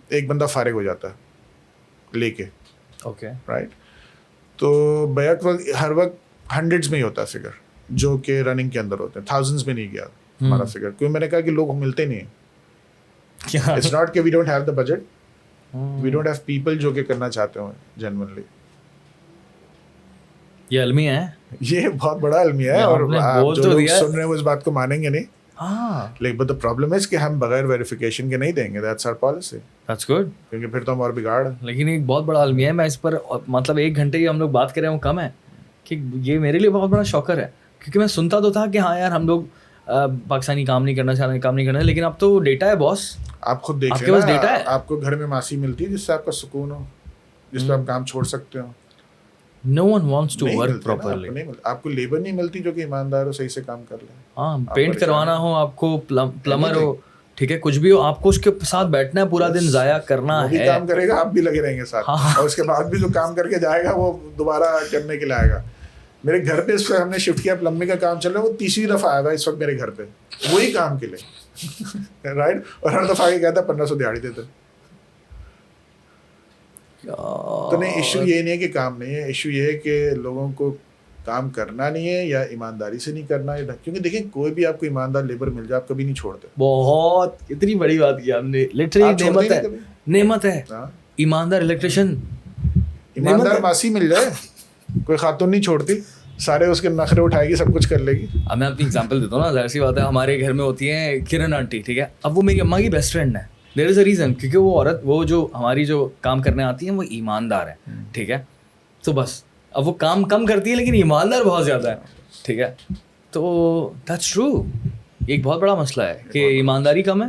ایک بندہ فارغ ہو جاتا ہے لے کے. Okay right. تو بیک وقت ہر وقت ہنڈریڈز میں ہی ہوتا ہے فگر, جو کہ رننگ کے اندر ہوتے ہیں, تھاؤزنڈز میں نہیں گیا ہمارا فگر, کیونکہ میں نے کہا کہ لوگ ملتے نہیں ہیں. اٹس ناٹ کہ we don't have the budget, we don't have people جو کہ کرنا چاہتے ہوں جینوئنلی. یہ المیہ ہے, یہ بہت بڑا المیہ ہے, اور جو لوگ سن رہے ہیں وہ اس بات کو مانیں گے نہیں. لیکن بٹ دا پرابلم از کہ ہم بغیر ویریفیکیشن کے نہیں دیں گے. That's our policy. That's good, کیونکہ پھر تو ہم اور بگاڑ. لیکن ایک بہت بڑا المیہ ہے, میں اس پر مطلب 1 گھنٹے کی ہم لوگ بات کریں وہ کم ہے, کہ یہ میرے لیے بہت بڑا شوکر ہے. کیونکہ میں سنتا تو تھا کہ ہاں یار ہم لوگ پاکستانی کام نہیں کرنا چاہتے, کام نہیں کرنا, لیکن اب تو ڈیٹا ہے باس. آپ خود دیکھ لیں نا, آپ کو گھر میں ماسی ملتی ہے جس سے آپ کا سکون ہو, جس پہ آپ کام چھوڑ سکتے ہو. No one wants to work properly. آپ کو لیبر نہیں ملتی جو کہ ایماندار ہو, صحیح سے کام کر لے. ہاں, پینٹ کروانا ہو آپ کو, پلمر ہو, ٹھیک ہے, کچھ بھی ہو, آپ کو اس کے ساتھ بیٹھنا ہے, پورا دن ضائع کرنا ہے. وہ بھی کام کرے گا, آپ بھی لگے رہیں گے ساتھ, اور اس کے بعد بھی جو کام کر کے جائے گا وہ دوبارہ کرنے کے لیے آئے گا. میرے گھر پہ اس وقت ہم نے شفٹ کیا, پلمبنگ کا کام چل رہا ہے, وہ 3ری دفعہ آیا ہوا اس وقت میرے گھر پہ وہی کام کے لیے. رائٹ. اور ہر دفعہ آگے کہتا 1500 دیہاڑی دیتے. تو نہیں, ایشو یہ نہیں ہے کہ کام نہیں ہے, ایشو یہ ہے کہ لوگوں کو کام کرنا نہیں ہے یا ایمانداری سے نہیں کرنا ہے. کیونکہ دیکھیں کوئی بھی آپ کو ایماندار لیبر مل جائے آپ کبھی نہیں چھوڑتے. بہت اتنی بڑی بات کی آپ نے, لٹرلی نعمت ہے. ایماندار الیکٹریشین, ایماندار ماسی مل جائے, کوئی خاتون نہیں چھوڑتی, سارے اس کے نخرے اٹھائے گی, سب کچھ کر لے گی. اب میں اپنی ایگزامپل دیتا ہوں نا, ظاہر سی بات ہے, ہمارے گھر میں ہوتی ہیں کرن آنٹی, ٹھیک ہے, اب وہ میری اماں کی بیسٹ فرینڈ ہے, دیر از اے ریزن, کیونکہ وہ عورت, وہ جو ہماری جو کام کرنے آتی ہیں وہ ایماندار ہے, ٹھیک ہے, تو بس اب وہ کام کم کرتی ہے لیکن ایماندار بہت زیادہ ہے, ٹھیک ہے, تو دیٹس ٹرو. ایک بہت بڑا مسئلہ ہے کہ ایمانداری کم ہے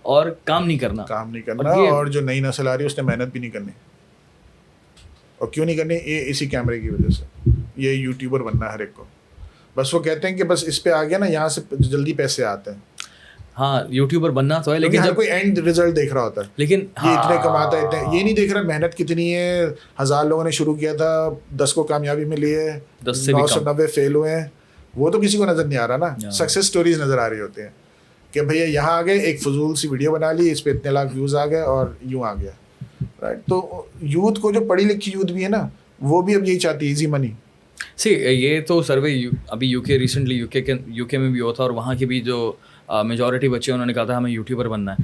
اور کام نہیں کرنا, اور جو نئی نسل آ رہی ہے اس نے محنت بھی نہیں کرنی. اور کیوں نہیں کرنی؟ یہ اسی کیمرے کی وجہ سے. یہ یوٹیوبر بننا ہے ہر ایک کو, بس وہ کہتے ہیں کہ بس اس پہ آ گیا نا, یہاں سے جلدی پیسے آتے ہیں. ہاں یوٹیوبر بننا تو ہے, لیکن ہر کوئی اینڈ ریزلٹ دیکھ رہا ہوتا ہے, لیکن یہ اتنے کماتا ہے, اتنے, یہ نہیں دیکھ رہا محنت کتنی ہے. 1000 لوگوں نے شروع کیا تھا, 10 کو کامیابی ملی ہے, 990 فیل ہوئے ہیں. وہ تو کسی کو نظر نہیں آ رہا نا, سکسیس سٹوریز نظر آ رہی ہوتی ہیں کہ بھیا یہاں آ گئے, ایک فضول سی ویڈیو بنا لی, اس پہ اتنے لاکھ ویوز آ گئے اور یوں آ گیا, رائٹ. تو یوتھ کو, جو پڑھی لکھی یوتھ بھی ہے نا, وہ بھی اب یہی چاہتی ہے, ایزی منی. یہ تو سروے ابھی ریسنٹلی یو کے میں بھی ہوا تھا, اور وہاں کی بھی جو میجورٹی بچے انہوں نے کہا تھا ہمیں یوٹیوبر بننا ہے.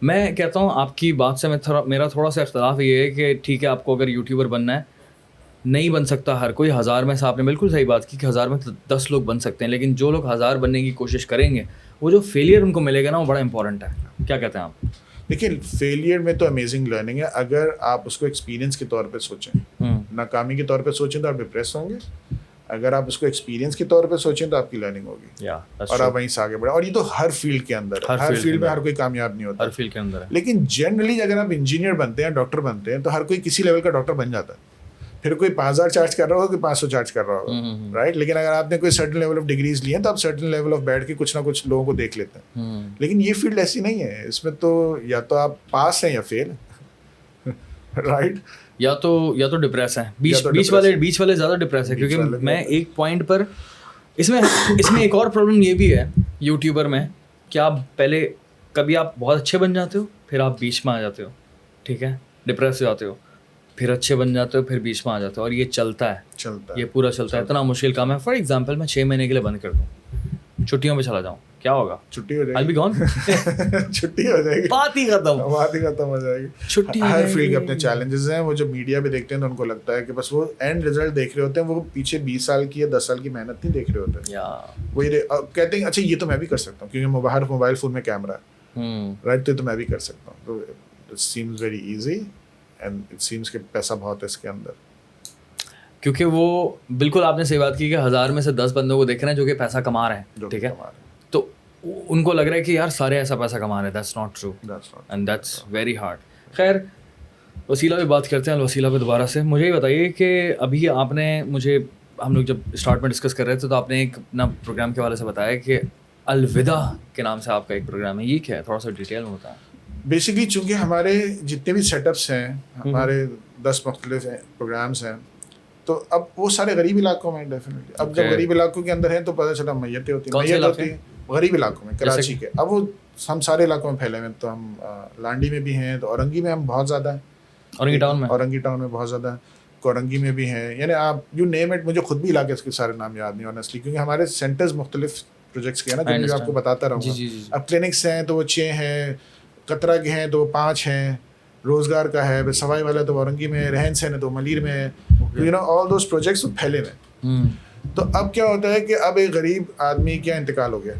میں کہتا ہوں آپ کی بات سے میرا تھوڑا سا اختلاف یہ ہے کہ ٹھیک ہے آپ کو اگر یوٹیوبر بننا ہے, نہیں بن سکتا ہر کوئی. 1000 میں سے آپ نے بالکل صحیح بات کی کہ 1000 میں 10 لوگ بن سکتے ہیں, لیکن جو لوگ 1000 بننے کی کوشش کریں گے, وہ جو فیلئر ان کو ملے گا نا, وہ بڑا امپورٹنٹ ہے. کیا کہتے ہیں آپ؟ دیکھیے فیلئر میں تو امیزنگ لرننگ ہے, اگر آپ اس کو ایکسپیرینس کے طور پہ سوچیں, ناکامی کے طور پہ سوچیں تو آپ ڈپریس ہوں گے. اگر آپ اس کو ایکسپیرینس کے طور پہ سوچیں تو آپ کی لرننگ ہوگی, اور آپ وہیں سے آگے بڑھیں. اور یہ تو ہر فیلڈ کے اندر, ہر فیلڈ میں ہر کوئی کامیاب نہیں ہوتا, ہر فیلڈ کے اندر ہے. لیکن جنرلی اگر آپ انجینئر بنتے ہیں, ڈاکٹر بنتے ہیں, تو ہر کوئی کسی لیول کا ڈاکٹر بن جاتا ہے. پھر کوئی 5000 چارج کر رہا ہوگا, کوئی 500 چارج کر رہا ہوگا, رائٹ. لیکن اگر آپ نے کوئی سرٹن لیول آف ڈگریز لی ہیں تو آپ سرٹن لیول آف بیٹھ کے کچھ نہ کچھ لوگوں کو دیکھ لیتے ہیں. لیکن یہ فیلڈ ایسی نہیں ہے, اس میں تو یا تو آپ پاس ہیں یا فیل, رائٹ, یا تو ڈپریس ہیں. بیچ والے زیادہ ڈپریس ہیں, کیونکہ میں ایک پوائنٹ پر اس میں ایک اور پرابلم یہ بھی ہے یوٹیوبر میں کہ آپ پہلے کبھی آپ بہت اچھے بن جاتے ہو, پھر آپ بیچ میں آ جاتے ہو, ٹھیک ہے, ڈپریس ہو جاتے ہو, پھر اچھے بن جاتے ہو, پھر بیچ میں آ جاتے ہو, اور یہ چلتا ہے, یہ پورا چلتا ہے. اتنا مشکل کام ہے. فار ایگزامپل میں 6 مہینے کے لیے بند کر دوں, چھٹیوں پہ چلا جاؤں, کیا ہوگا؟ چھٹی ہو جائے I'll be gone. چھٹی ہو جائے گی, بات ہی ختم ہو جائے گی. چھٹی, ہر فیلڈ کے اپنے چیلنجز ہیں. وہ جو میڈیا پہ دیکھتے ہیں تو ان کو لگتا ہے کہ بس وہ اینڈ رزلٹ دیکھ رہے ہوتے ہیں, وہ پیچھے 20 سال کی یا 10 سال کی محنت نہیں دیکھ رہے ہوتے. وہی کہتے ہیں اچھا یہ تو میں بھی کر سکتا ہوں کیونکہ موبائل فون میں کیمرہ ہے, رائٹ, تو میں بھی کر سکتا ہوں. تو it seems very easy and it seems کہ پیسہ بہت ہے اس کے اندر. کیونکہ وہ بالکل آپ نے صحیح بات کی کہ 1000 میں سے 10 بندوں کو دیکھ رہے ہیں جو کہ پیسہ کما رہے ہیں, ٹھیک ہے, تو ان کو لگ رہا ہے کہ یار سارے ایسا پیسہ کما رہے ہیں. That's not true and that's very hard. خیر, وسیلہ پہ بات کرتے ہیں, الوسیلہ پہ دوبارہ سے. مجھے یہ بتائیے کہ ابھی آپ نے مجھے, ہم لوگ جب اسٹارٹ میں ڈسکس کر رہے تھے تو آپ نے ایک اپنا پروگرام کے حوالے سے بتایا کہ الوداع کے نام سے آپ کا ایک پروگرام ہے. یہ کیا ہے, تھوڑا سا ڈیٹیل میں بتائیں. بیسکلی چونکہ ہمارے جتنے بھی سیٹ اپس ہیں, ہمارے 10 مختلف پروگرامس ہیں, تو اب وہ سارے غریب علاقوں میں ڈیفینیٹلی. اب جب غریب علاقوں کے اندر ہیں تو پتہ چلا میتیں ہوتی ہیں غریب علاقوں میں, کراچی کے. اب وہ ہم سارے علاقوں میں پھیلے ہوئے ہیں, تو ہم لانڈی میں بھی ہیں, تو اورنگی میں ہم بہت زیادہ ہیں, اورنگی ٹاؤن میں بہت زیادہ ہیں, کورنگی میں بھی ہیں, یعنی آپ یو نیم اٹ. مجھے خود بھی علاقے کے سارے نام یاد نہیں آنیسٹلی, کیونکہ ہمارے سینٹرز مختلف پروجیکٹس کے ہیں نا, جو میں آپ کو بتاتا رہوں گا. اب کلینکس ہیں تو وہ 6 ہیں, قطرہ کے ہیں تو وہ 5 ہیں, روزگار کا ہے, سوائی والا تو اورنگی میں, رہن سہن ہے تو ملیر میں ہے, you know all those projects پھیلے ہوئے. تو اب کیا ہوتا ہے کہ اب ایک غریب آدمی کیا انتقال ہو گیا.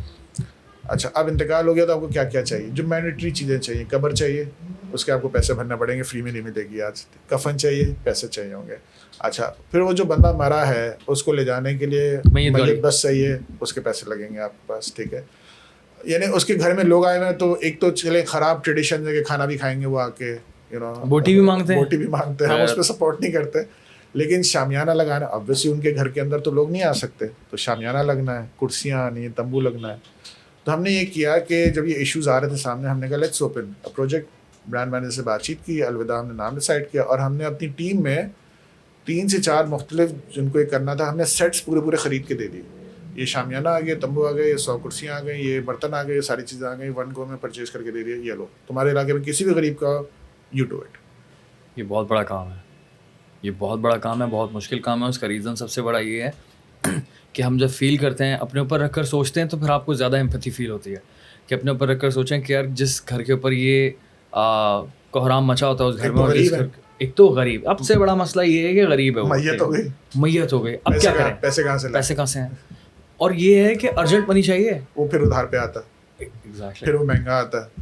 اچھا, اب انتقال ہو گیا تو آپ کو کیا کیا چاہیے؟ جو مینڈیٹری چیزیں چاہیے, قبر چاہیے, اس کے آپ کو پیسے بھرنے پڑیں گے, فری میں نہیں ملے گی آج. کفن چاہیے, پیسے چاہیے ہوں گے. اچھا, پھر وہ جو بندہ مرا ہے اس کو لے جانے کے لیے میت بس چاہیے, اس کے پیسے لگیں گے آپ کے پاس, ٹھیک ہے. یعنی اس کے گھر میں لوگ آئے ہوئے ہیں, تو ایک تو چلے خراب ٹریڈیشن ہے کہ کھانا بھی کھائیں گے وہ آ کے, یو نو بوٹی بھی مانگتے ہیں, ہم اس پہ سپورٹ نہیں کرتے. لیکن شامیانہ لگانا, obviously ان کے گھر کے اندر تو لوگ نہیں آ سکتے, تو شامیانہ لگنا ہے, کرسیاں آنی ہیں, تمبو لگنا ہے. تو ہم نے یہ کیا کہ جب یہ ایشوز آ رہے تھے سامنے, ہم نے کہا let's open project. Brand manager سے بات چیت کی, الوداع ہم نے نام ڈیسائڈ کیا, اور ہم نے اپنی ٹیم میں 3 سے 4 مختلف جن کو یہ کرنا تھا, ہم نے سیٹس پورے خرید کے دے دیے. یہ شامیانہ آ گئے, تمبو آ گئے, یہ 100 کرسیاں آ گئیں, یہ برتن آ گئے, یہ ساری چیزیں آ گئیں, 1 گو میں پرچیز کر کے دے دیا. یہ لو, تمہارے علاقے میں کسی بھی غریب کا, یو ڈو اٹ. یہ بہت بڑا کام ہے, یہ بہت بڑا کام ہے, بہت مشکل کام ہے. اس کا ریزن سب سے بڑا یہ ہے کہ ہم جب فیل کرتے ہیں, اپنے اوپر رکھ کر سوچتے ہیں, تو پھر آپ کو زیادہ ایمپتھی فیل ہوتی ہے کہ اپنے اوپر رکھ کر سوچیں کہ یار جس گھر کے اوپر یہ کوہرام مچا ہوتا ہے اس گھر میں, ایک تو غریب, اب سے بڑا مسئلہ یہ ہے کہ غریب ہے, میت ہو گئی, اب کیا کریں, پیسے کہاں سے ہیں, اور یہ ہے کہ ارجنٹ منی چاہیے, وہ پھر ادھار پہ آتا ہے, پھر وہ مہنگا آتا ہے,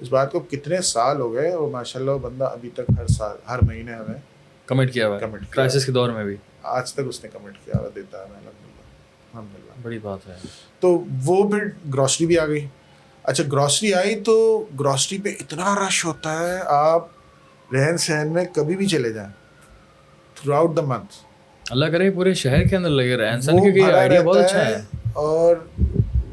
اس بات کو کتنے سال ہو گئے اور ماشاء اللہ وہ بندہ ابھی تک ہر سال ہر مہینے ہمیں کمٹ کیا ہوا ہے, Commit کیا کرائسس کے دور میں بھی آج تک اس نے کمنٹ کیا ہوا دیتا ہے الحمدللہ. بڑی بات ہے. تو وہ پھر گروسری بھی آ گئی. اچھا گروسری آئی تو گروسری پہ اتنا رش ہوتا ہے, آپ رہن سہن میں کبھی بھی چلے جائیں تھرو آؤٹ دا منتھ, اللہ کرے پورے شہر کے اندر لگے رہے انسان, کیونکہ یہ آئیڈیا بہت اچھا ہے. اور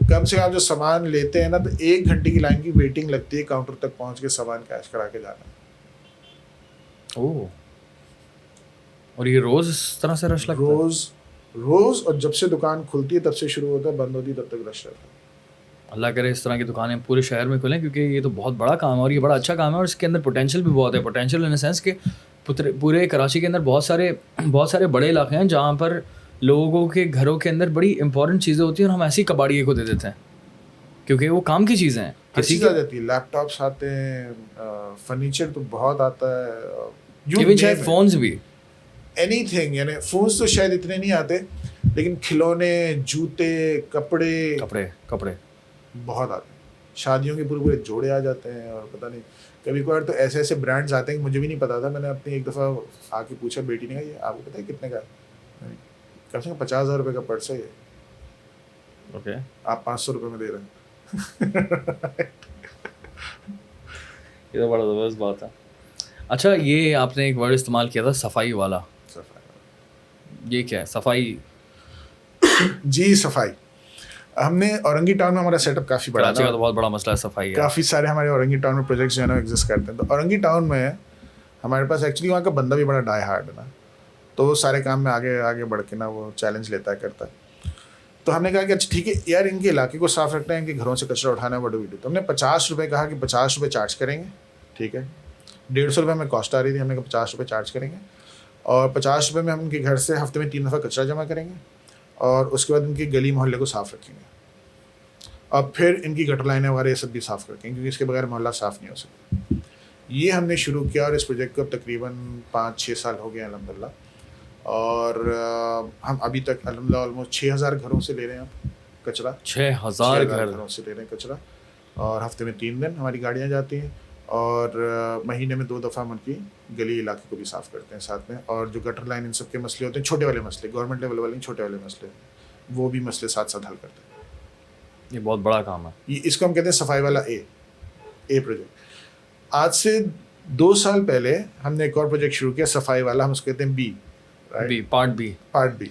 کم سے کم جو سامان لیتے ہیں نا تو 1 گھنٹے کی لائن کی ویٹنگ لگتی ہے کاؤنٹر تک پہنچ کے سامان کیش کرا کے جانا. اوہ, اور یہ روز اس طرح سے رش لگتا ہے؟ روز اور جب سے دکان کھلتی ہے تب سے شروع ہوتا ہے, بند ہوتی ہے تب تک رش رہتا ہے. اللہ کرے اس طرح کی دکانیں پورے شہر میں کھلیں, کیونکہ یہ تو بہت بڑا کام ہے اور یہ بڑا اچھا کام ہے, اور اس کے اندر پوٹینشیل بھی بہت ہے. پوٹینشیل ان دا سینس کہ پورے کراچی کے اندر بہت سارے بڑے علاقے ہیں جہاں پر لوگوں کے گھروں کے اندر بڑی امپورٹنٹ چیزیں ہوتی ہیں اور ہم ایسی کباڑیے کو دے دیتے ہیں کیونکہ وہ کام کی چیزیں ہیں. کسی کی آ جاتی ہے, لیپ ٹاپس آتے ہیں, فرنیچر تو بہت آتا ہے, ایون شاید فونز بھی, اینی تھنگ. یعنی فونس تو شاید اتنے نہیں آتے لیکن کھلونے, جوتے, کپڑے بہت آتے ہیں. شادیوں کے پورے جوڑے آ جاتے ہیں, اور پتہ نہیں کبھی کبھار تو ایسے برانڈز آتے ہیں کہ مجھے بھی نہیں پتا تھا. میں نے اپنی ایک دفعہ آ کے پوچھا بیٹی نے کہا یہ آپ کو پتہ ہے کتنے کا ہے؟ کم سے کم 50,000 روپے کا پرس ہے یہ, اوکے آپ 500 روپے میں دے رہے ہیں. یہ تو بڑا زبردست بات ہے. اچھا یہ آپ نے ایک ورڈ استعمال کیا تھا صفائی والا, یہ کیا ہے صفائی؟ جی صفائی. ہم نے اورنگی ٹاؤن میں ہمارا سیٹ اپ کافی بڑا کراچی کا تو بہت بڑا مسئلہ ہے صفائی. کافی سارے ہمارے اورنگی ٹاؤن میں پروجیکٹس جو ہے نا ایگزسٹ کرتے ہیں. تو اورنگی ٹاؤن میں ہمارے پاس ایکچولی وہاں کا بندہ بھی بڑا ڈائی ہارڈ ہے نا, تو وہ سارے کام میں آگے بڑھ کے نا وہ چیلنج لیتا ہے کرتا ہے. تو ہم نے کہا کہ اچھا ٹھیک ہے یار ان کے علاقے کو صاف رکھنا ہے, ان کے گھروں سے کچرا اٹھانا ہے, وٹ ڈو وی ڈو. تو ہم نے 50 روپے کہا کہ 50 روپے چارج کریں گے, ٹھیک ہے. 150 روپے میں کاسٹ آ رہی تھی, ہم نے کہا 50 روپے چارج کریں گے, اور 50 روپے میں ہم ان کے گھر سے ہفتے میں 3 دفعہ کچرا جمع کریں گے, اور اس کے بعد ان کی گلی محلے کو صاف رکھیں گے, اور پھر ان کی گٹر لائنیں وغیرہ یہ سب بھی صاف رکھیں گے, کیونکہ اس کے بغیر محلہ صاف نہیں ہو سکتا. یہ ہم نے شروع کیا اور اس پروجیکٹ کو تقریباً 5-6 سال ہو گئے الحمدللہ. اور ہم ابھی تک الحمدللہ آلموسٹ 6,000 گھروں سے لے رہے ہیں کچرا. 6,000 گھروں سے لے رہے ہیں کچرا, اور ہفتے میں 3 دن ہماری گاڑیاں جاتی ہیں, اور مہینے میں 2 دفعہ ہم ان کی گلی علاقے کو بھی صاف کرتے ہیں ساتھ میں. اور جو گٹر لائن ان سب کے مسئلے ہوتے ہیں, چھوٹے والے مسئلے, گورنمنٹ لیول والے نہیں, چھوٹے والے مسئلے, وہ بھی مسئلے ساتھ ساتھ حل کرتے ہیں. یہ بہت بڑا کام ہے. اس کو ہم کہتے ہیں صفائی والا اے پروجیکٹ. آج سے 2 سال پہلے ہم نے ایک اور پروجیکٹ شروع کیا صفائی والا, ہم اس کو کہتے ہیں بی, پارٹ بی.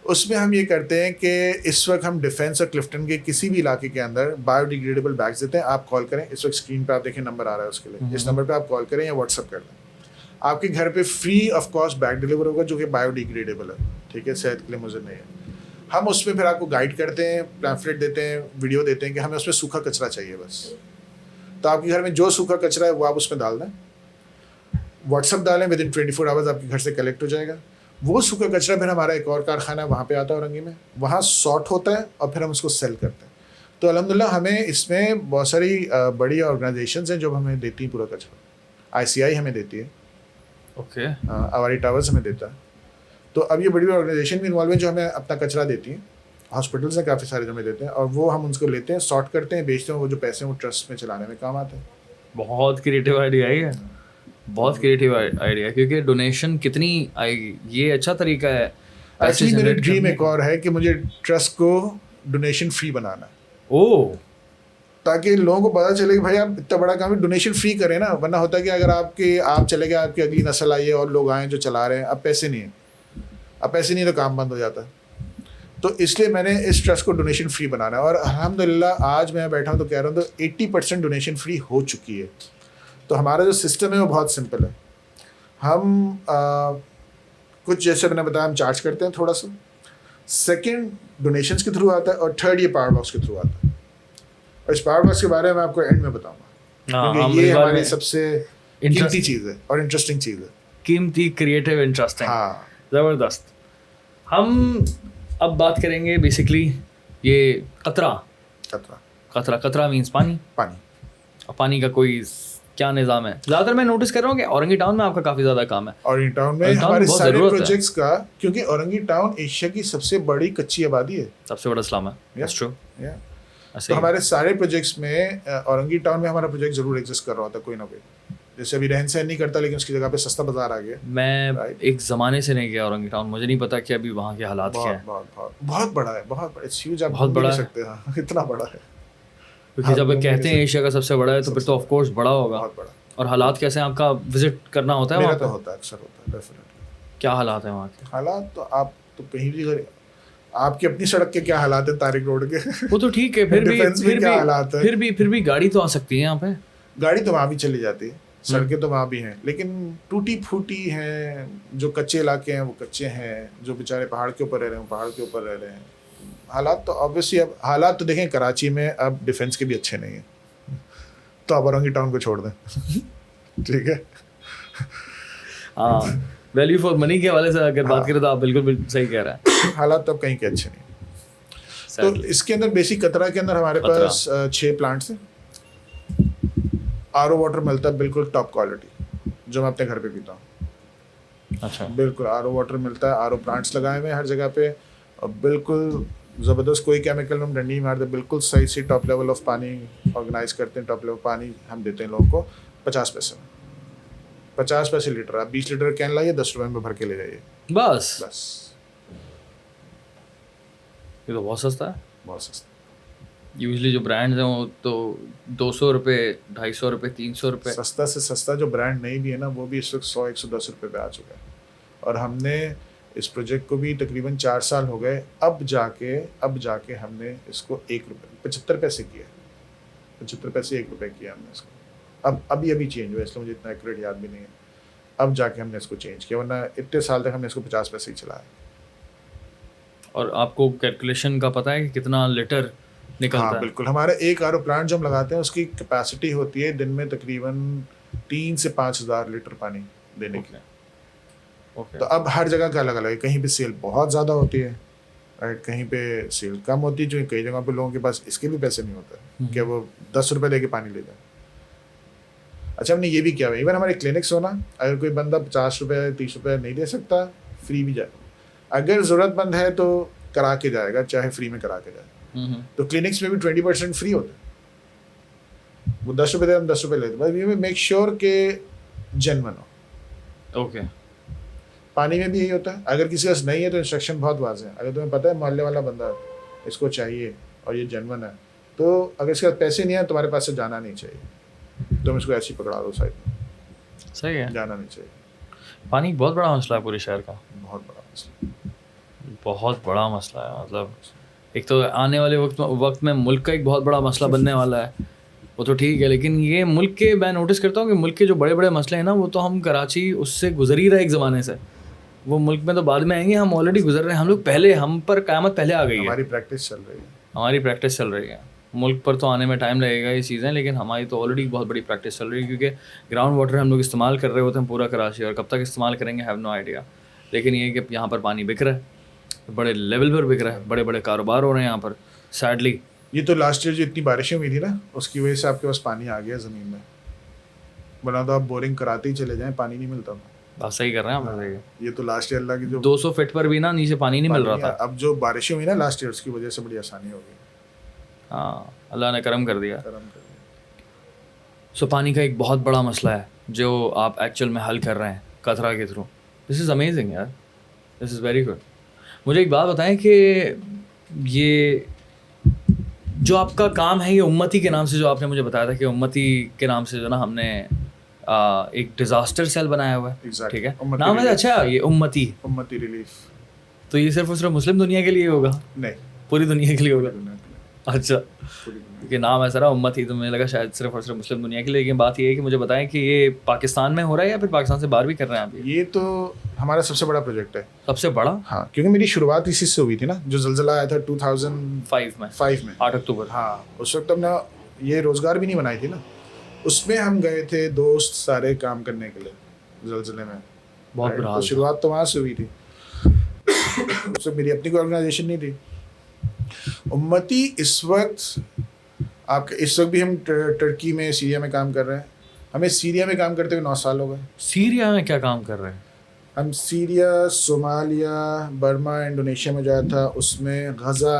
اس میں ہم یہ کرتے ہیں کہ اس وقت ہم ڈیفینس اور کلفٹن کے کسی بھی علاقے کے اندر بایو ڈیگریڈیبل بیگز دیتے ہیں. آپ کال کریں, اس وقت اسکرین پہ آپ دیکھیں نمبر آ رہا ہے اس کے لیے, اس نمبر پہ آپ کال کریں یا واٹس ایپ کر دیں. آپ کے گھر پہ free of cost bag deliver ہوگا جو کہ بایو ڈیگریڈیبل ہے, ٹھیک ہے, صحت کے لیے مضر نہیں ہے. ہم اس میں پھر آپ کو گائیڈ کرتے ہیں, پیمفلیٹ دیتے ہیں, ویڈیو دیتے ہیں کہ ہمیں اس میں سوکھا کچرا چاہیے بس. تو آپ کے گھر میں جو سوکھا کچرا ہے وہ آپ اس میں ڈال دیں, واٹس ایپ ڈالیں, ود ان 24 آورز آپ کے گھر سے کلیکٹ ہو جائے گا. وہ سوکھا کچرا پھر ہمارا ایک اور کارخانہ ہے وہاں پہ آتا ہے اورنگی میں, وہاں سارٹ ہوتا ہے اور پھر ہم اس کو سیل کرتے ہیں. تو الحمدللہ ہمیں اس میں بہت ساری بڑی آرگنائزیشنز ہیں جو ہمیں دیتی ہیں پورا کچرا. ICI ہمیں دیتی ہے, اوکے, آواری ٹاورز ہمیں دیتا ہے. تو اب یہ بڑی آرگنائزیشن بھی انوالو ہیں جو ہمیں اپنا کچرا دیتی ہیں. ہاسپٹلس ہیں کافی سارے جو ہمیں دیتے ہیں, اور وہ ہم ان کو لیتے ہیں, سارٹ کرتے ہیں, بیچتے ہیں. وہ جو پیسے ہیں وہ ٹرسٹ میں چلانے میں کام آتے ہیں. بہت کریٹیو آئیڈیا ہے, بہت کریٹیو آئیڈیا, کیونکہ ڈونیشن کتنی آئے گی, یہ اچھا طریقہ ہے. ایکچولی میرا ڈریم ایک اور ہے کہ مجھے ٹرسٹ کو ڈونیشن فری بنانا ہے. اوہ, تاکہ لوگوں کو پتہ چلے کہ بھائی آپ اتنا بڑا کام ہے, ڈونیشن فری کریں نا. ورنہ ہوتا ہے کہ اگر آپ چلے گئے, آپ کی اگلی نسل آئی ہے اور لوگ آئیں جو چلا رہے ہیں, اب پیسے نہیں ہیں, تو کام بند ہو جاتا ہے. تو اس لیے میں نے اس ٹرسٹ کو ڈونیشن فری بنانا ہے. اور الحمدللہ آج میں بیٹھا ہوں تو کہہ رہا ہوں تو 80% ڈونیشن فری ہو چکی ہے. تو ہمارا جو سسٹم ہے وہ بہت سمپل ہے. ہم کچھ جیسے میں نے بتایا ہم چارج کرتے ہیں تھوڑا سا, سیکنڈ ڈونیشنس کے تھرو آتا ہے, اور تھرڈ یہ پاور باکس کے تھرو آتا ہے. اور اس پاور باکس کے بارے میں آپ کو اینڈ میں بتاؤں گا, کیونکہ یہ ہماری سب سے قیمتی چیز ہے اور انٹرسٹنگ چیز ہے. قیمتی, کریٹیو, انٹرسٹنگ, ہاں, زبردست. ہم اب بات کریں گے بیسکلی یہ قطرہ مینس پانی. پانی کا کوئی کیا نظام ہے؟ زیادہ تر میں نوٹس کر رہا ہوں کہ اورنگی ٹاؤن میں آپ کا کافی زیادہ کام ہے. اورنگی ٹاؤن میں ہمارے سارے پروجیکٹس کا, کیونکہ اورنگی ٹاؤن ایشیا کی سب سے بڑی کچی آبادی ہے, سب سے بڑا اسلام ہے. تو ہمارے سارے پروجیکٹس میں اورنگی ٹاؤن میں ہمارا پروجیکٹ ضرور ایگزسٹ کر رہا ہوتا ہے کوئی نہ کوئی. جیسے ابھی رہن سہن نہیں کرتا لیکن اس کی جگہ پہ سستا بازار آ گیا. میں ایک زمانے سے نہیں گیا اورنگی ٹاؤن, مجھے نہیں پتا کہ ابھی وہاں کے حالات کیا ہیں. بہت بڑا ہے, بہت ہیوج, آپ بہت بڑا سکتے ہیں اتنا بڑا ہے. کیونکہ جب کہتے ہیں ایشیا کا سب سے بڑا ہے تو پھر تو آف کورس بڑا ہوگا. بہت بڑا. اور حالات کیسے ہیں, آپ کا وزٹ کرنا ہوتا ہے وہاں پہ؟ ہوتا ہے, اکثر ہوتا ہے ڈیفینیٹلی. کیا حالات ہیں وہاں کے؟ حالات تو آپ تو کہیں بھی آپ کی اپنی سڑک کے کیا حالات ہیں طارق روڈ کے, وہ تو ٹھیک ہے, پھر بھی گاڑی تو آ سکتی ہے یہاں پہ. گاڑی تو وہاں بھی چلی جاتی ہے, سڑکیں تو وہاں بھی ہیں, لیکن ٹوٹی پھوٹی ہیں. جو کچے علاقے ہیں وہ کچے ہیں, جو بیچارے پہاڑ کے اوپر رہ رہے ہیں پہاڑ کے اوپر رہ رہے ہیں. حالات تو آبویسلی, اب حالات تو دیکھیں کراچی میں اب ڈیفینس کے بھی اچھے نہیں ہیں, تو آپ اورنگی ٹاؤن کو چھوڑ دیں. ٹھیک ہے, ہاں ویلیو فار منی کے حوالے سے اگر بات کریں تو آپ بالکل صحیح کہہ رہے ہیں. حالات تو اب کہیں کے اچھے نہیں. تو اس کے اندر بیسک قطرہ کے اندر ہمارے پاس 6 پلانٹس ہیں. RO واٹر ملتا ہے بالکل ٹاپ کوالٹی, جو میں اپنے گھر پہ پیتا ہوں. اچھا, بالکل RO واٹر ملتا ہے. RO پلانٹس لگائے ہوئے ہیں ہر جگہ پہ, اور بالکل زبردست, کوئی کیمیکل ہم ڈنڈی نہیں مارتے, بالکل صحیح سے ٹاپ لیول آف پانی آرگنائز کرتے ہیں. ٹاپ لیول پانی ہم دیتے ہیں لوگوں کو 50 پیسے میں, 50 پیسے لیٹر. آپ 20 لیٹر کین لائیے, 10 روپے میں بھر کے لے جائیے بس. یہ تو بہت سستا ہے. بہت سستا. یوزلی جو برانڈز ہیں وہ تو 200 روپے, 250 روپے, 300 روپے. سستا سے سستا جو برانڈ نہیں بھی ہے نا, وہ بھی اس وقت 100-110 روپے پہ آ چکا ہے. اور ہم نے اس پروجیکٹ کو بھی تقریباً 4 سال ہو گئے, اب جا کے ہم نے اس کو 1 روپے 75 پیسے کیا. 75 پیسے 1 روپے کیا ہم نے اس کو. ابھی چینج ہوا, اس لیے مجھے اتنا ایکوریٹ یاد بھی نہیں ہے. اب جا کے ہم نے اس کو چینج کیا, ورنہ اتنے سال تک ہم نے اس کو 50 پیسے ہی چلایا. اور آپ کو کیلکولیشن کا پتہ ہے کہ کتنا لیٹر نکلتا ہے؟ ہاں بالکل. ہمارا ایک RO پلانٹ جو ہم لگاتے ہیں اس کی کیپیسٹی ہوتی ہے دن میں تقریباً 3 سے 5 ہزار لیٹر پانی دینے کی. تو اب ہر جگہ کا الگ الگ ہے. کہیں پہ سیل بہت زیادہ ہوتی ہے, رائٹ, کہیں پہ سیل کم ہوتی ہے, جو کئی جگہوں پہ لوگوں کے پاس اس کے بھی پیسے نہیں ہوتے کہ وہ 10 روپے دے کے پانی لے جائیں. اچھا, ہم نے یہ بھی کیا ہے, ایون ہمارے کلینکس ہونا, اگر کوئی بندہ 50 روپے 30 روپے نہیں دے سکتا, فری بھی جائے. اگر ضرورت مند ہے تو کرا کے جائے گا, چاہے فری میں کرا کے جائے. تو کلینکس میں بھی 20% فری ہوتا ہے. وہ 10 روپے دے, ہم 10 روپے لیتے, بس وی میک شیور کہ جینون ہو. اوکے. پانی میں بھی یہی ہوتا ہے. اگر کسی کے پاس نہیں ہے تو انسٹرکشن بہت واضح ہے. اگر تمہیں پتہ ہے محلے والا بندہ اس کو چاہیے اور یہ جینون ہے, تو اگر اس کے پاس پیسے نہیں ہیں تمہارے پاس سے جانا نہیں چاہیے. تم اس کو ایسے ہی پکڑا دو سائڈ میں. صحیح ہے, جانا نہیں چاہیے. پانی بہت بڑا مسئلہ ہے پورے شہر کا. بہت بڑا مسئلہ, بہت بڑا مسئلہ ہے. مطلب ایک تو آنے والے وقت میں ملک کا ایک بہت بڑا مسئلہ بننے والا ہے, وہ تو ٹھیک ہے, لیکن یہ ملک کے, میں نوٹس کرتا ہوں کہ ملک کے جو بڑے بڑے مسئلے ہیں نا, وہ تو ہم کراچی اس سے گزر ہی رہے ایک زمانے سے. وہ ملک میں تو بعد میں آئیں گے, ہم آلریڈی گزر رہے ہیں. ہم لوگ پہلے, ہم پر قیامت پہلے آ گئی ہے. ہماری پریکٹس چل رہی ہے. ملک پر تو آنے میں ٹائم لگے گا یہ چیزیں, لیکن ہماری تو آلریڈی بہت بڑی پریکٹس چل رہی ہے, کیونکہ گراؤنڈ واٹر ہم لوگ استعمال کر رہے ہوتے ہیں پورا کراچی, اور کب تک استعمال کریں گے ہیو نو آئیڈیا. لیکن یہ کہ یہاں پر پانی بک رہا ہے, بڑے لیول پر بک رہا ہے, بڑے بڑے کاروبار ہو رہے ہیں یہاں پر سیڈلی. یہ تو لاسٹ ایئر جو اتنی بارشیں ہوئی تھی نا, اس کی وجہ سے آپ کے پاس پانی آ گیا زمین میں, بنا تو آپ بورنگ کراتے ہی چلے جائیں, پانی نہیں ملتا. بات صحیح کر رہے ہیں ہم. یہ تو لاسٹ ایئر اللہ کی جو 200 فٹ پر بھی نا نیچے پانی نہیں مل رہا تھا. اب جو بارشیں ہوئی نا لاسٹ ایئر, اس کی وجہ سے بڑی آسانی ہو گئی. ہاں, اللہ نے کرم کر دیا. سو پانی کا ایک بہت بڑا مسئلہ ہے جو آپ ایکچوئل میں حل کر رہے ہیں قطرہ کے تھرو. دس از امیزنگ یار, دس از ویری گڈ. مجھے ایک بات بتائیں کہ یہ جو آپ کا کام ہے, یہ امتی کے نام سے, جو آپ نے مجھے بتایا تھا کہ امتی کے نام سے جو نا ہم نے ایک ڈیزاسٹر سیل بنایا ہوا ہے, ٹھیک ہے, نام ہے اچھا یہ امتی ریلیف. تو یہ صرف اور صرف مسلم دنیا کے لیے ہوگا؟ نہیں, پوری دنیا کے لیے ہوگا. اچھا, کہ نام ایسا رہا امت ہی, تو مجھے لگا شاید صرف اور صرف مسلم دنیا کے لیے. لیکن بات یہ ہے کہ مجھے بتائیں کہ یہ پاکستان میں ہو رہا ہے یا پھر پاکستان سے باہر بھی کر رہے ہیں آپ؟ یہ تو ہمارا سب سے بڑا پروجیکٹ ہے. سب سے بڑا؟ ہاں, کیونکہ میری شروعات اسی سے ہوئی تھی نا, جو زلزلہ آیا تھا 2005 میں 8 اکتوبر. ہاں, اس وقت ہم نے یہ روزگار بھی نہیں بنائی تھی نا, اس میں ہم گئے تھے دوست سارے کام کرنے کے لیے زلزلے میں. بہت بڑا. شروعات تو وہاں سے ہوئی تھی. اس وقت میری اپنی کوئی آرگنائزیشن نہیں تھی. امتی اس وقت اس وقت بھی ہم ترکی میں, سیریا میں کام کر رہے ہیں. ہمیں سیریا میں کام کرتے ہوئے 9 سال ہو گئے. سیریا میں کیا کام کر رہے ہیں؟ ہم سیریا, صومالیہ, برما, انڈونیشیا میں جایا تھا, اس میں Gaza,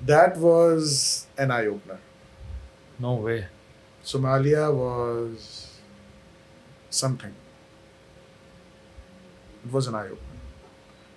that was an eye opener. No way. Somalia was something. It was an eye opener.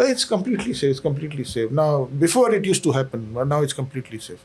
it's completely safe now, before it used to happen but now it's completely safe.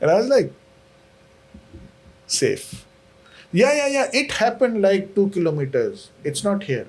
and I was like safe, yeah it happened like 2 kilometers, it's not here.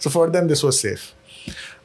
so for them this was safe.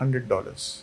$100.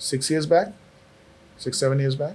6 years back, 6-7 years back.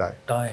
die. die.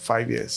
5 years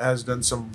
has done some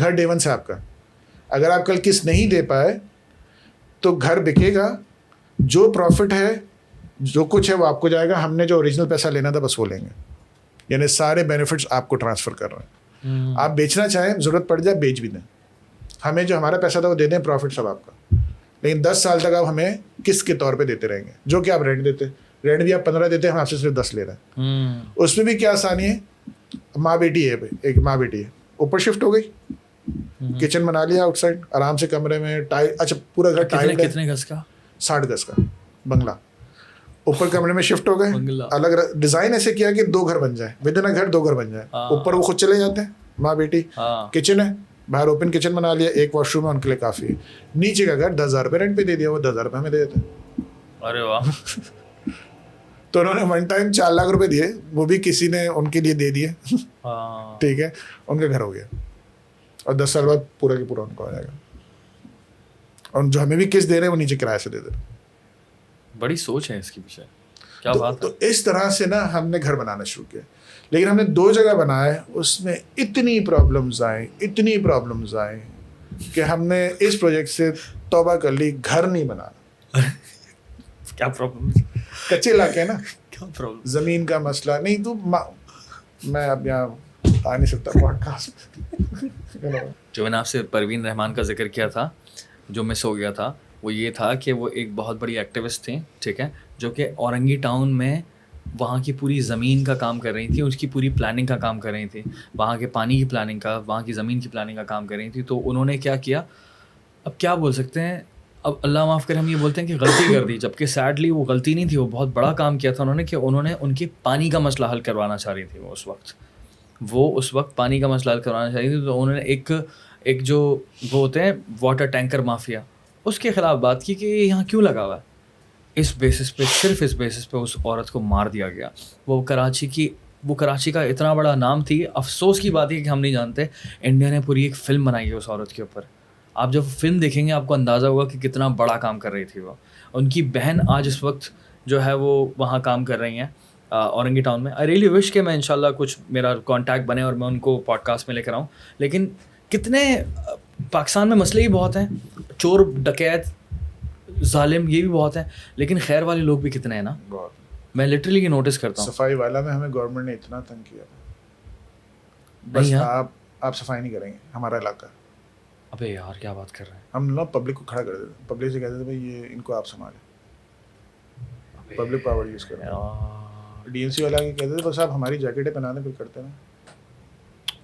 گھر day one سے آپ کا. اگر آپ کل قسط نہیں دے پائے تو گھر بکے گا, جو پروفٹ ہے جو کچھ ہے وہ آپ کو جائے گا, ہم نے جو اوریجنل پیسہ لینا تھا بس وہ لیں گے. یعنی سارے بینیفٹس آپ کو ٹرانسفر کر رہے ہیں. آپ بیچنا چاہیں, ضرورت پڑ جائے بیچ بھی دیں, ہمیں جو ہمارا پیسہ تھا وہ دے دیں, پروفٹ سب آپ کا. لیکن 10 سال تک آپ ہمیں قسط کے طور پہ دیتے رہیں گے, جو کہ آپ رینٹ دیتے, رینٹ بھی آپ 15 دیتے ہیں, ہم آپ سے صرف 10 لے رہے ہیں. اس میں بھی کیا آسانی ہے, ماں بیٹی ہے, ایک ماں بیٹی ہے, اوپر شفٹ ہو گئی, کچن بنا لیا آؤٹ سائڈ آرام سے کمرے میں, اچھا پورا گھر ٹائل ہے, کتنے گز کا؟ 60 گز کا بنگلہ, اوپر کمرے میں شفٹ ہو گئے, الگ ڈیزائن ایسے کیا کہ 2 گھر بن جائے, ود ان گھر 2 گھر بن جائے. اوپر وہ خود چلے جاتے ہیں ماں بیٹی, کچن ہے باہر, اوپن کچن بنا لیا, ایک واش روم ہے, ان کے لیے کافی ہے. نیچے کا گھر 10,000 روپے رینٹ پہ دے دیا, وہ 10,000 روپے ہمیں دے دیتے ہیں. ارے واہ. تو انہوں نے ون ٹائم 4 لاکھ روپے دیے, وہ بھی کسی نے ان کے لیے دے دیے, ٹھیک ہے, ان کا گھر ہو گیا, اور 10 سال بعد پورا کی پورا ان کو آ جائے گا. اور جو ہمیں بھی قسط دے رہے ہیں وہ نیچے کرایہ سے دے دے رہے. بڑی سوچ ہے اس کے پیچھے, کیا بات. تو اس طرح سے نا ہم نے گھر بنانا شروع کیا, لیکن ہم نے 2 جگہ بنائے, اس میں اتنی پرابلمز آئیں کہ ہم نے اس پروجیکٹ سے توبہ کر لی, گھر نہیں بنانا. کیا پرابلم؟ کچے علاقے ہیں نا, کیا پرابلم؟ زمین کا مسئلہ نہیں. تو میں اب یہاں آ نہیں سکتا پوڈ کاسٹ. جو میں نے آپ سے پروین رحمان کا ذکر کیا تھا, جو مس ہو گیا تھا, وہ یہ تھا کہ وہ ایک بہت بڑی ایکٹیوسٹ تھیں, ٹھیک ہے, جو کہ اورنگی ٹاؤن میں وہاں کی پوری زمین کا کام کر رہی تھی, اس کی پوری پلاننگ کا کام کر رہی تھی, وہاں کے پانی کی پلاننگ کا, وہاں کی زمین کی پلاننگ کا کام کر رہی تھی. تو انہوں نے کیا کیا, اب کیا بول سکتے ہیں, اب اللہ معاف کرے ہم یہ بولتے ہیں کہ غلطی کر دی, جبکہ سیڈلی وہ غلطی نہیں تھی, وہ بہت بڑا کام کیا تھا انہوں نے, کہ انہوں نے ان کے پانی کا مسئلہ حل کروانا چاہ رہی تھی. وہ اس وقت پانی کا مسئلہ حل کروانا چاہ رہی تھی. تو انہوں نے ایک جو وہ ہوتے ہیں واٹر ٹینکر مافیا, اس کے خلاف بات کی کہ یہاں کیوں لگا ہوا ہے. اس بیسس پہ, صرف اس بیسس پہ اس عورت کو مار دیا گیا. وہ کراچی کا اتنا بڑا نام تھی. افسوس کی بات ہے کہ ہم نہیں جانتے, انڈیا نے پوری ایک فلم بنائی ہے اس عورت کے اوپر. آپ جب فلم دیکھیں گے آپ کو اندازہ ہوگا کہ کتنا بڑا کام کر رہی تھی وہ. ان کی بہن آج اس وقت جو ہے وہ وہاں کام کر رہی ہیں اورنگی ٹاؤن میں. آئی ریئلی وش کہ میں انشاءاللہ کچھ میرا کانٹیکٹ بنے اور میں ان کو پوڈ کاسٹ میں لے کر آؤں. لیکن کتنے پاکستان میں مسئلے ہی بہت ہیں, چور ڈکیت ظالم یہ بھی بہت ہیں, لیکن خیر والے لوگ بھی کتنے ہیں نا. میں لٹرلی یہ نوٹس کرتا ہوں. صفائی والا میں ہمیں گورنمنٹ نے اتنا تنگ کیا, بس آپ صفائی نہیں کریں گے ہمارا علاقہ. ابے یار کیا بات کر رہے ہیں. ہم نا پبلک کو کھڑا کر دیتے, پبلک سے کہتے تھے بھائی یہ ان کو آپ سنبھالیں, پبلک پاور یوز کریں. ڈی ایم سی والا کہتے تھے بس آپ ہماری جیکٹیں پہنانے پھر کرتے ہیں,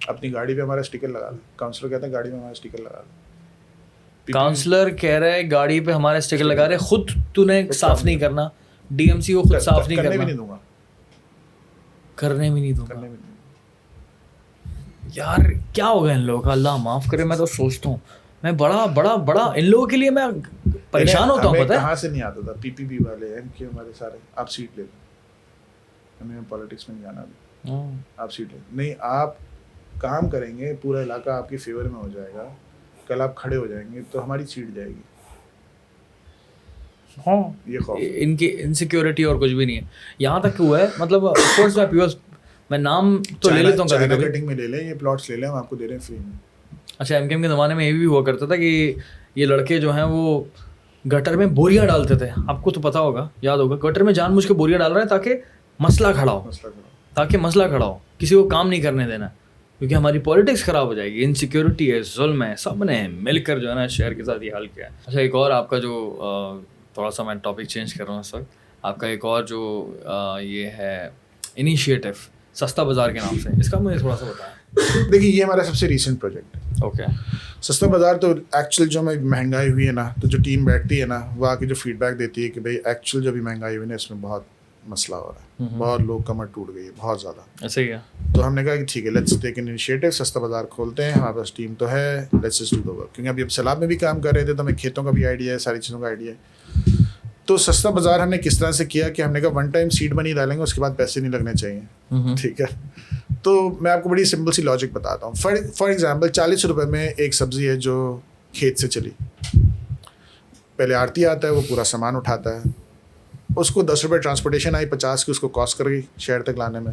اپنی گاڑی پہ ہمارا اسٹیکر لگا دیں. کاؤنسلر کہتے ہیں گاڑی پہ ہمارا اسٹیکر لگا دیں. کاؤنسلر کہہ رہے گاڑی پہ ہمارے اسٹیکر لگا رہے, خود تو نے صاف نہیں کرنا. ڈی ایم سی کو خود صاف نہیں کرنا, کرنے بھی نہیں دوں گا. یار کیا ہوگا ان لوگوں کا, اللہ معاف کرے. میں تو سوچتا ہوں, میں بڑا ان لوگوں کے لیے میں پریشان ہوتا ہوں. پتہ ہے کہاں سے نہیں آتا تھا, پی پی پی والے ایم کیو ہمارے سارے, آپ سیٹ لے لیں, ہمیں پالیٹکس میں نہیں جانا ابھی, آپ سیٹ لیں. نہیں آپ کام کریں گے, پورا علاقہ آپ کے فیور میں ہو جائے گا, کل آپ کھڑے ہو جائیں گے تو ہماری سیٹ جائے گی. ہاں یہ خوف ان کی انسیکیورٹی اور کچھ بھی نہیں ہے. یہاں تک ہوا ہے, مطلب میں نام تو لے لیتا ہوں, چائنا کٹنگ میں لے لیں, یہ پلاٹس لے لیں, ہم آپ کو دے رہے ہیں فری میں. اچھا ایم کے ایم کے زمانے میں یہ بھی ہوا کرتا تھا کہ یہ لڑکے جو ہیں وہ گٹر میں بوریاں ڈالتے تھے. آپ کو تو پتا ہوگا, یاد ہوگا, گٹر میں جان بوجھ کے بوریاں ڈال رہے ہیں تاکہ مسئلہ کھڑا ہو, کسی کو کام نہیں کرنے دینا, کیونکہ ہماری پالیٹکس خراب ہو جائے گی. انسیکیورٹی ہے, ظلم ہے, سب نے مل کر جو ہے نا شہر کے ساتھ یہ حل کیا ہے. اچھا ایک اور آپ کا جو تھوڑا سا میں ٹاپک چینج کر رہا ہوں اس وقت, آپ کا ایک اور جو یہ ہے انیشیٹو سستا بازار کے نام سے, اس کا مجھے تھوڑا سا بتائیں. دیکھیے یہ ہمارا سب سے ریسنٹ پروجیکٹ ہے. اوکے, سستا بازار تو ایکچوئل جو میں مہنگائی ہوئی ہے نا, تو جو ٹیم بیٹھتی ہے نا وہ آ کے جو فیڈ بیک دیتی ہے کہ بھائی ایکچوئل جو بھی مہنگائی ہوئی نا اس میں بہت مسئلہ ہو رہا ہے, بہت لوگ کمر ٹوٹ گئی ہے بہت زیادہ. ایسا ہی ہے. تو ہم نے کہا کہ ٹھیک ہے, لیٹس ٹیک این انیشیٹو, سستا بازار کھولتے ہیں, ہمارے پاس ٹیم تو ہے, let's just do the work. کیونکہ ابھی سیلاب میں بھی کام کر رہے تھے تو ہمیں کھیتوں کا بھی آئیڈیا ہے, ساری چیزوں کا آئیڈیا ہے. تو سستا بازار ہم نے کس طرح سے کیا کہ ہم نے کہا ون ٹائم سیڈ منی ڈالیں گے, اس کے بعد پیسے نہیں لگنے چاہیے, ٹھیک ہے. تو میں آپ کو بڑی سمپل سی لاجک بتاتا ہوں. فار ایگزامپل 40 روپے میں ایک سبزی ہے جو کھیت سے چلی, پہلے آڑتی آتا ہے, وہ پورا سامان اٹھاتا ہے, اس کو 10 روپے ٹرانسپورٹیشن آئی, 50 کی اس کو کاسٹ کر گئی شہر تک لانے میں,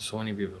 so many people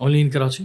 only in Karachi?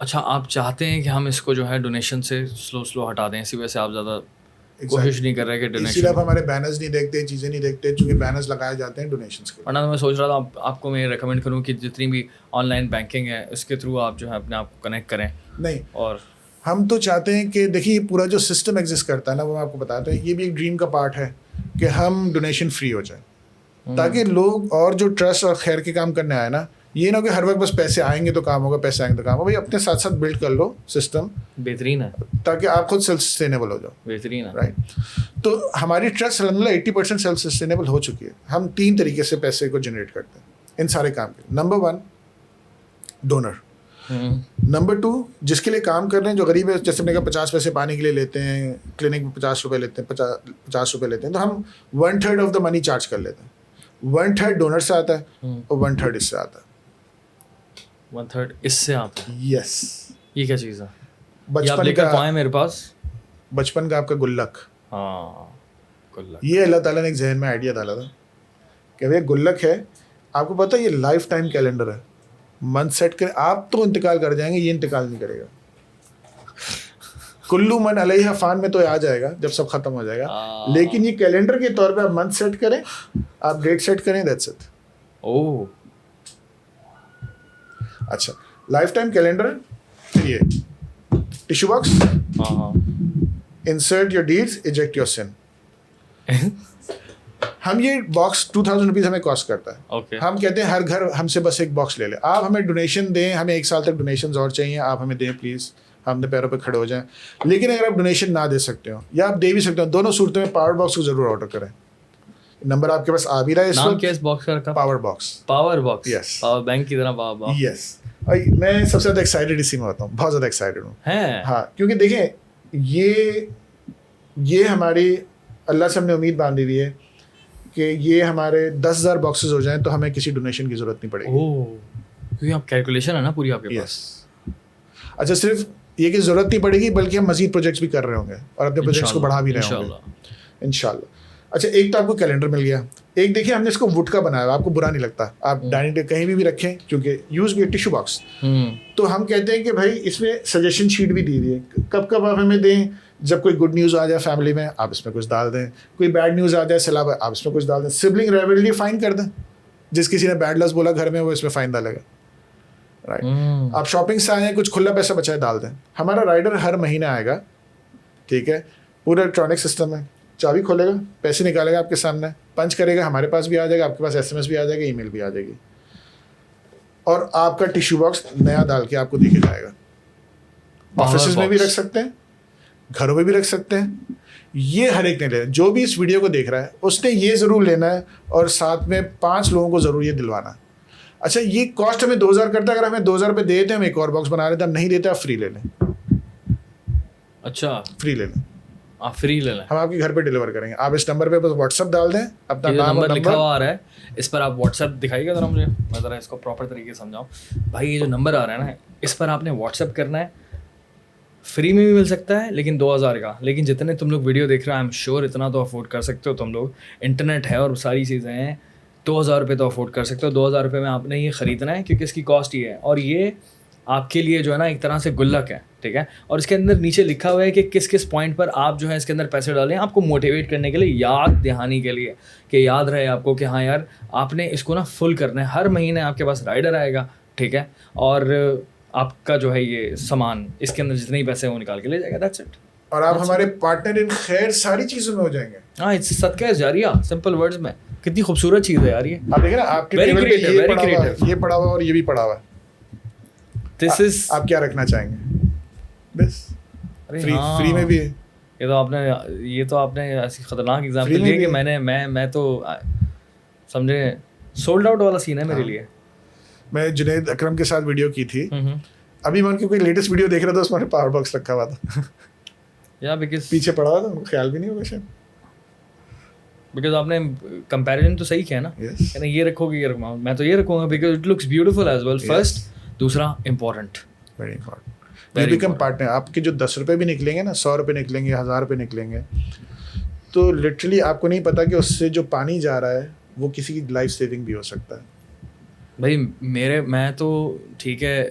اچھا آپ چاہتے ہیں کہ ہم اس کو جو ہے ڈونیشن سے سلو ہٹا دیں, اسی وجہ سے آپ زیادہ کوشش نہیں کر رہے کہ اسی لیے ڈونیشن. آپ ہمارے بینرز نہیں دیکھتے, چیزیں نہیں دیکھتے, چونکہ بینرز لگائے جاتے ہیں ڈونیشنس کے. ورنہ تو میں سوچ رہا تھا آپ کو میں ریکمینڈ کروں کہ جتنی بھی آن لائن بینکنگ ہے اس کے تھرو آپ جو ہے اپنے آپ کو کنیکٹ کریں. نہیں, اور ہم تو چاہتے ہیں کہ دیکھیے پورا جو سسٹم ایگزسٹ کرتا ہے نا, وہ میں آپ کو بتاتا ہوں, یہ بھی ایک ڈریم کا پارٹ ہے کہ ہم ڈونیشن فری ہو جائیں, تاکہ لوگ اور جو ٹرسٹ اور خیر کے کام کرنے آئے نا, یہ نہ کہ ہر وقت بس پیسے آئیں گے تو کام ہوگا, پیسے آئیں گے تو کام ہوگا. بھائی اپنے ساتھ ساتھ بلڈ کر لو سسٹم, بہترین ہے, تاکہ آپ خود سیلف سسٹینیبل ہو جاؤ. بہترین ہے. رائٹ, تو ہماری ٹرسٹ الحمد للہ 80% سیلف سسٹینیبل ہو چکی ہے. ہم 3 طریقے سے پیسے کو جنریٹ کرتے ہیں ان سارے کام کے. Number 1 donor. نمبر 2 جس کے لیے کام کر رہے ہیں, جو غریب ہے, جیسے میں نے کہا 50 پیسے پانی کے لیے لیتے ہیں, کلینک میں 50 روپے لیتے ہیں, 50 روپے لیتے ہیں, تو ہم 1/3 آف دا منی چارج کر لیتے ہیں. 1/3 ڈونر سے آتا ہے اور 1/3 اس سے آتا ہے. 1/3 اس سے آتا ہے. یس, یہ کیا چیز ہے؟ بچپن کا آئے میرے پاس, بچپن کا آپ کا گلک. ہاں گلک. یہ اللہ تعالیٰ نے ایک ذہن میں آئیڈیا ڈالا تھا کہ بھائی گلک ہے, آپ کو پتہ ہے یہ لائف ٹائم کیلنڈر ہے. منتھ سیٹ کریں, آپ تو انتقال کر جائیں گے, یہ انتقال نہیں کرے گا. کلو من علیہ فان میں تو آ جائے گا جب سب ختم ہو جائے گا, لیکن یہ کیلنڈر کے طور پہ آپ منتھ سیٹ کریں, آپ ڈیٹ سیٹ کریں, دیٹس اٹ. اوہ اچھا, لائف ٹائم کیلنڈر. پھر یہ ٹیشو باکس, ہاں, insert your deeds, eject your son. ہم یہ باکس 2000 روپیز ہمیں کاسٹ کرتا ہے. اوکے. ہم کہتے ہیں ہر گھر ہم سے بس ایک باکس لے لیں. آپ ہمیں ڈونیشن دیں, ہمیں 1 سال تک ڈونیشنز اور چاہیے, آپ ہمیں دیں پلیز, ہم اپنے پیروں پہ کھڑے ہو جائیں. لیکن اگر آپ ڈونیشن نہ دے سکتے ہو یا آپ دے بھی سکتے ہو, دونوں صورتوں میں پاور باکس کو ضرور آرڈر کریں. نمبر آپ کے پاس آ بھی رہا ہے اس نام وقت. کیا اس باکس کا رکھا؟ Power box. Power box. Yes. Power bank کی طرح پاور باکس. یس, میں سب سے زیادہ ایکسائٹیڈ اسی میں ہوتا ہوں, بہت زیادہ ایکسائٹیڈ ہوں. ہے ہاں, کیونکہ دیکھیں یہ ہماری اللہ سے ہم نے امید باندھی ہوئی ہے کہ یہ ہمارے 10,000 باکسز ہو جائیں تو ہمیں کسی ڈونیشن کی ضرورت نہیں پڑے گی. کیونکہ آپ کیلکولیشن ہے نا پوری آپ کے پاس. اچھا, صرف یہ کہ ضرورت نہیں پڑے گی بلکہ ہم مزید پروجیکٹس بھی کر رہے ہوں گے اور اپنے پروجیکٹس کو بڑھا بھی رہے ہوں گے انشاءاللہ. اچھا, ایک تو آپ کو کیلنڈر مل گیا. ایک دیکھیے ہم نے اس کو ووڈ کا بنایا ہوا, آپ کو برا نہیں لگتا, آپ ڈائننگ ٹیبل کہیں بھی رکھیں, کیونکہ یوز بھی ہے ٹیشو باکس. تو ہم کہتے ہیں کہ بھائی اس میں سجیشن شیٹ بھی دی ہے, کب کب آپ ہمیں دیں. جب کوئی گڈ نیوز آ جائے فیملی میں, آپ اس میں کچھ ڈال دیں. کوئی بیڈ نیوز آ جائے سیلاب, آپ اس میں کچھ ڈال دیں. سبلنگ ریویلری فائن کر دیں, جس کسی نے بیڈ لفظ بولا گھر میں وہ اس میں فائن ڈالے گا. رائٹ, آپ شاپنگ سے آئے ہیں, کچھ کھلا پیسہ بچائے ڈال دیں. ہمارا رائڈر ہر مہینے آئے گا, ٹھیک ہے, پورا الیکٹرانک سسٹم ہے, چابی کھولے گا, پیسے نکالے گا آپ کے سامنے, پنچ کرے گا, ہمارے پاس بھی آ جائے گا, آپ کے پاس SMS بھی آ جائے گا, ای میل بھی آ جائے گی, اور آپ کا ٹیشو باکس نیا ڈال کے آپ کو دے کے جائے گا. آفیسز میں بھی رکھ سکتے ہیں, گھروں میں بھی رکھ سکتے ہیں. یہ ہر ایک نے لینا, جو بھی اس ویڈیو کو دیکھ رہا ہے اس نے یہ ضرور لینا ہے, اور ساتھ میں 5 لوگوں کو ضرور یہ دلوانا. اچھا, یہ کاسٹ ہمیں 2,000 کرتا ہے, اگر ہمیں 2,000 روپے دیتے ہیں ہم ایک اور باکس بنا لیتے ہیں, ہم نہیں دیتے آپ فری لے لیں. اچھا, فری لے لیں, آپ فری لے لیں, ہم آپ کے گھر پہ ڈلیور کریں گے. آپ اس نمبر پہ بس واٹس ایپ ڈال دیں, اپنا نام اور نمبر لکھا ہوا آ رہا ہے اس پر, آپ واٹس ایپ دکھائیے گا ذرا مجھے, میں ذرا اس کو پراپر طریقے سے سمجھاؤں. بھائی یہ جو نمبر آ رہا ہے نا, اس پر آپ نے واٹس ایپ کرنا ہے. فری میں بھی مل سکتا ہے لیکن 2,000 کا, لیکن جتنے تم لوگ ویڈیو دیکھ رہے ہیں آئی ایم شیور اتنا تو افورڈ کر سکتے ہو تم لوگ. انٹرنیٹ ہے اور ساری چیزیں ہیں, 2,000 روپے تو افورڈ کر سکتے ہو. 2,000 روپے میں آپ نے یہ خریدنا ہے کیونکہ اس کی کاسٹ یہ ہے, اور یہ آپ کے لیے جو ہے نا ایک طرح سے گلک ہے, ٹھیک ہے. اور اس کے اندر نیچے لکھا ہوا ہے کہ کس کس پوائنٹ پر آپ جو ہے اس کے اندر پیسے ڈالیں, آپ کو موٹیویٹ کرنے کے لیے, یاد دہانی کے لیے, کہ یاد رہے آپ کو کہ ہاں یار آپ نے اس کو نا فل کرنا ہے. ہر مہینے آپ کے پاس رائڈر آئے گا, ٹھیک ہے, اور آپ کا جو ہے یہ سامان اس کے اندر جتنے ہی پیسے ہیں وہ نکال کے لے جائے گا. That's it. اور آپ ہمارے پارٹنر ان خیر ساری چیزوں میں ہو جائیں گے. ہاں, صدقہ جاریہ, سمپل ورڈز میں. کتنی خوبصورت چیز ہے یار یہ. آپ دیکھیں نا, آپ کے ٹیبل پہ یہ پڑا ہوا اور یہ بھی پڑا ہوا ہے. دس از, آپ کیا رکھنا چاہیں گے؟ بس فری میں بھی ہے. یہ تو آپ نے ایسی خطرناک ایگزامپل دی کہ میں تو سمجھے سولڈ آؤٹ والا سین ہے میرے لیے. میں جنید اکرم کے ساتھ ویڈیو کی تھی, ابھی میں ان کی کوئی لیٹسٹ ویڈیو دیکھ رہا تھا, اس میں پاور باکس رکھا ہوا تھا, یا بیکاز پیچھے پڑا ہوا تھا, خیال بھی نہیں ہوگا شاید. بیکاز آپ نے کمپیریزن تو صحیح کیا نا, یہ رکھو گے یہ رکھوں, میں تو یہ رکھوں گا because it looks beautiful as well. First, دوسرا important, very important, you become partner. آپ کے جو 10 روپے بھی نکلیں گے نا, 100 روپے نکلیں گے, 1,000 روپے نکلیں گے, تو لٹرلی آپ کو نہیں پتا کہ اس سے جو پانی جا رہا ہے وہ کسی کی لائف سیونگ بھی ہو سکتا ہے. بھائی میں تو ٹھیک ہے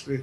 3.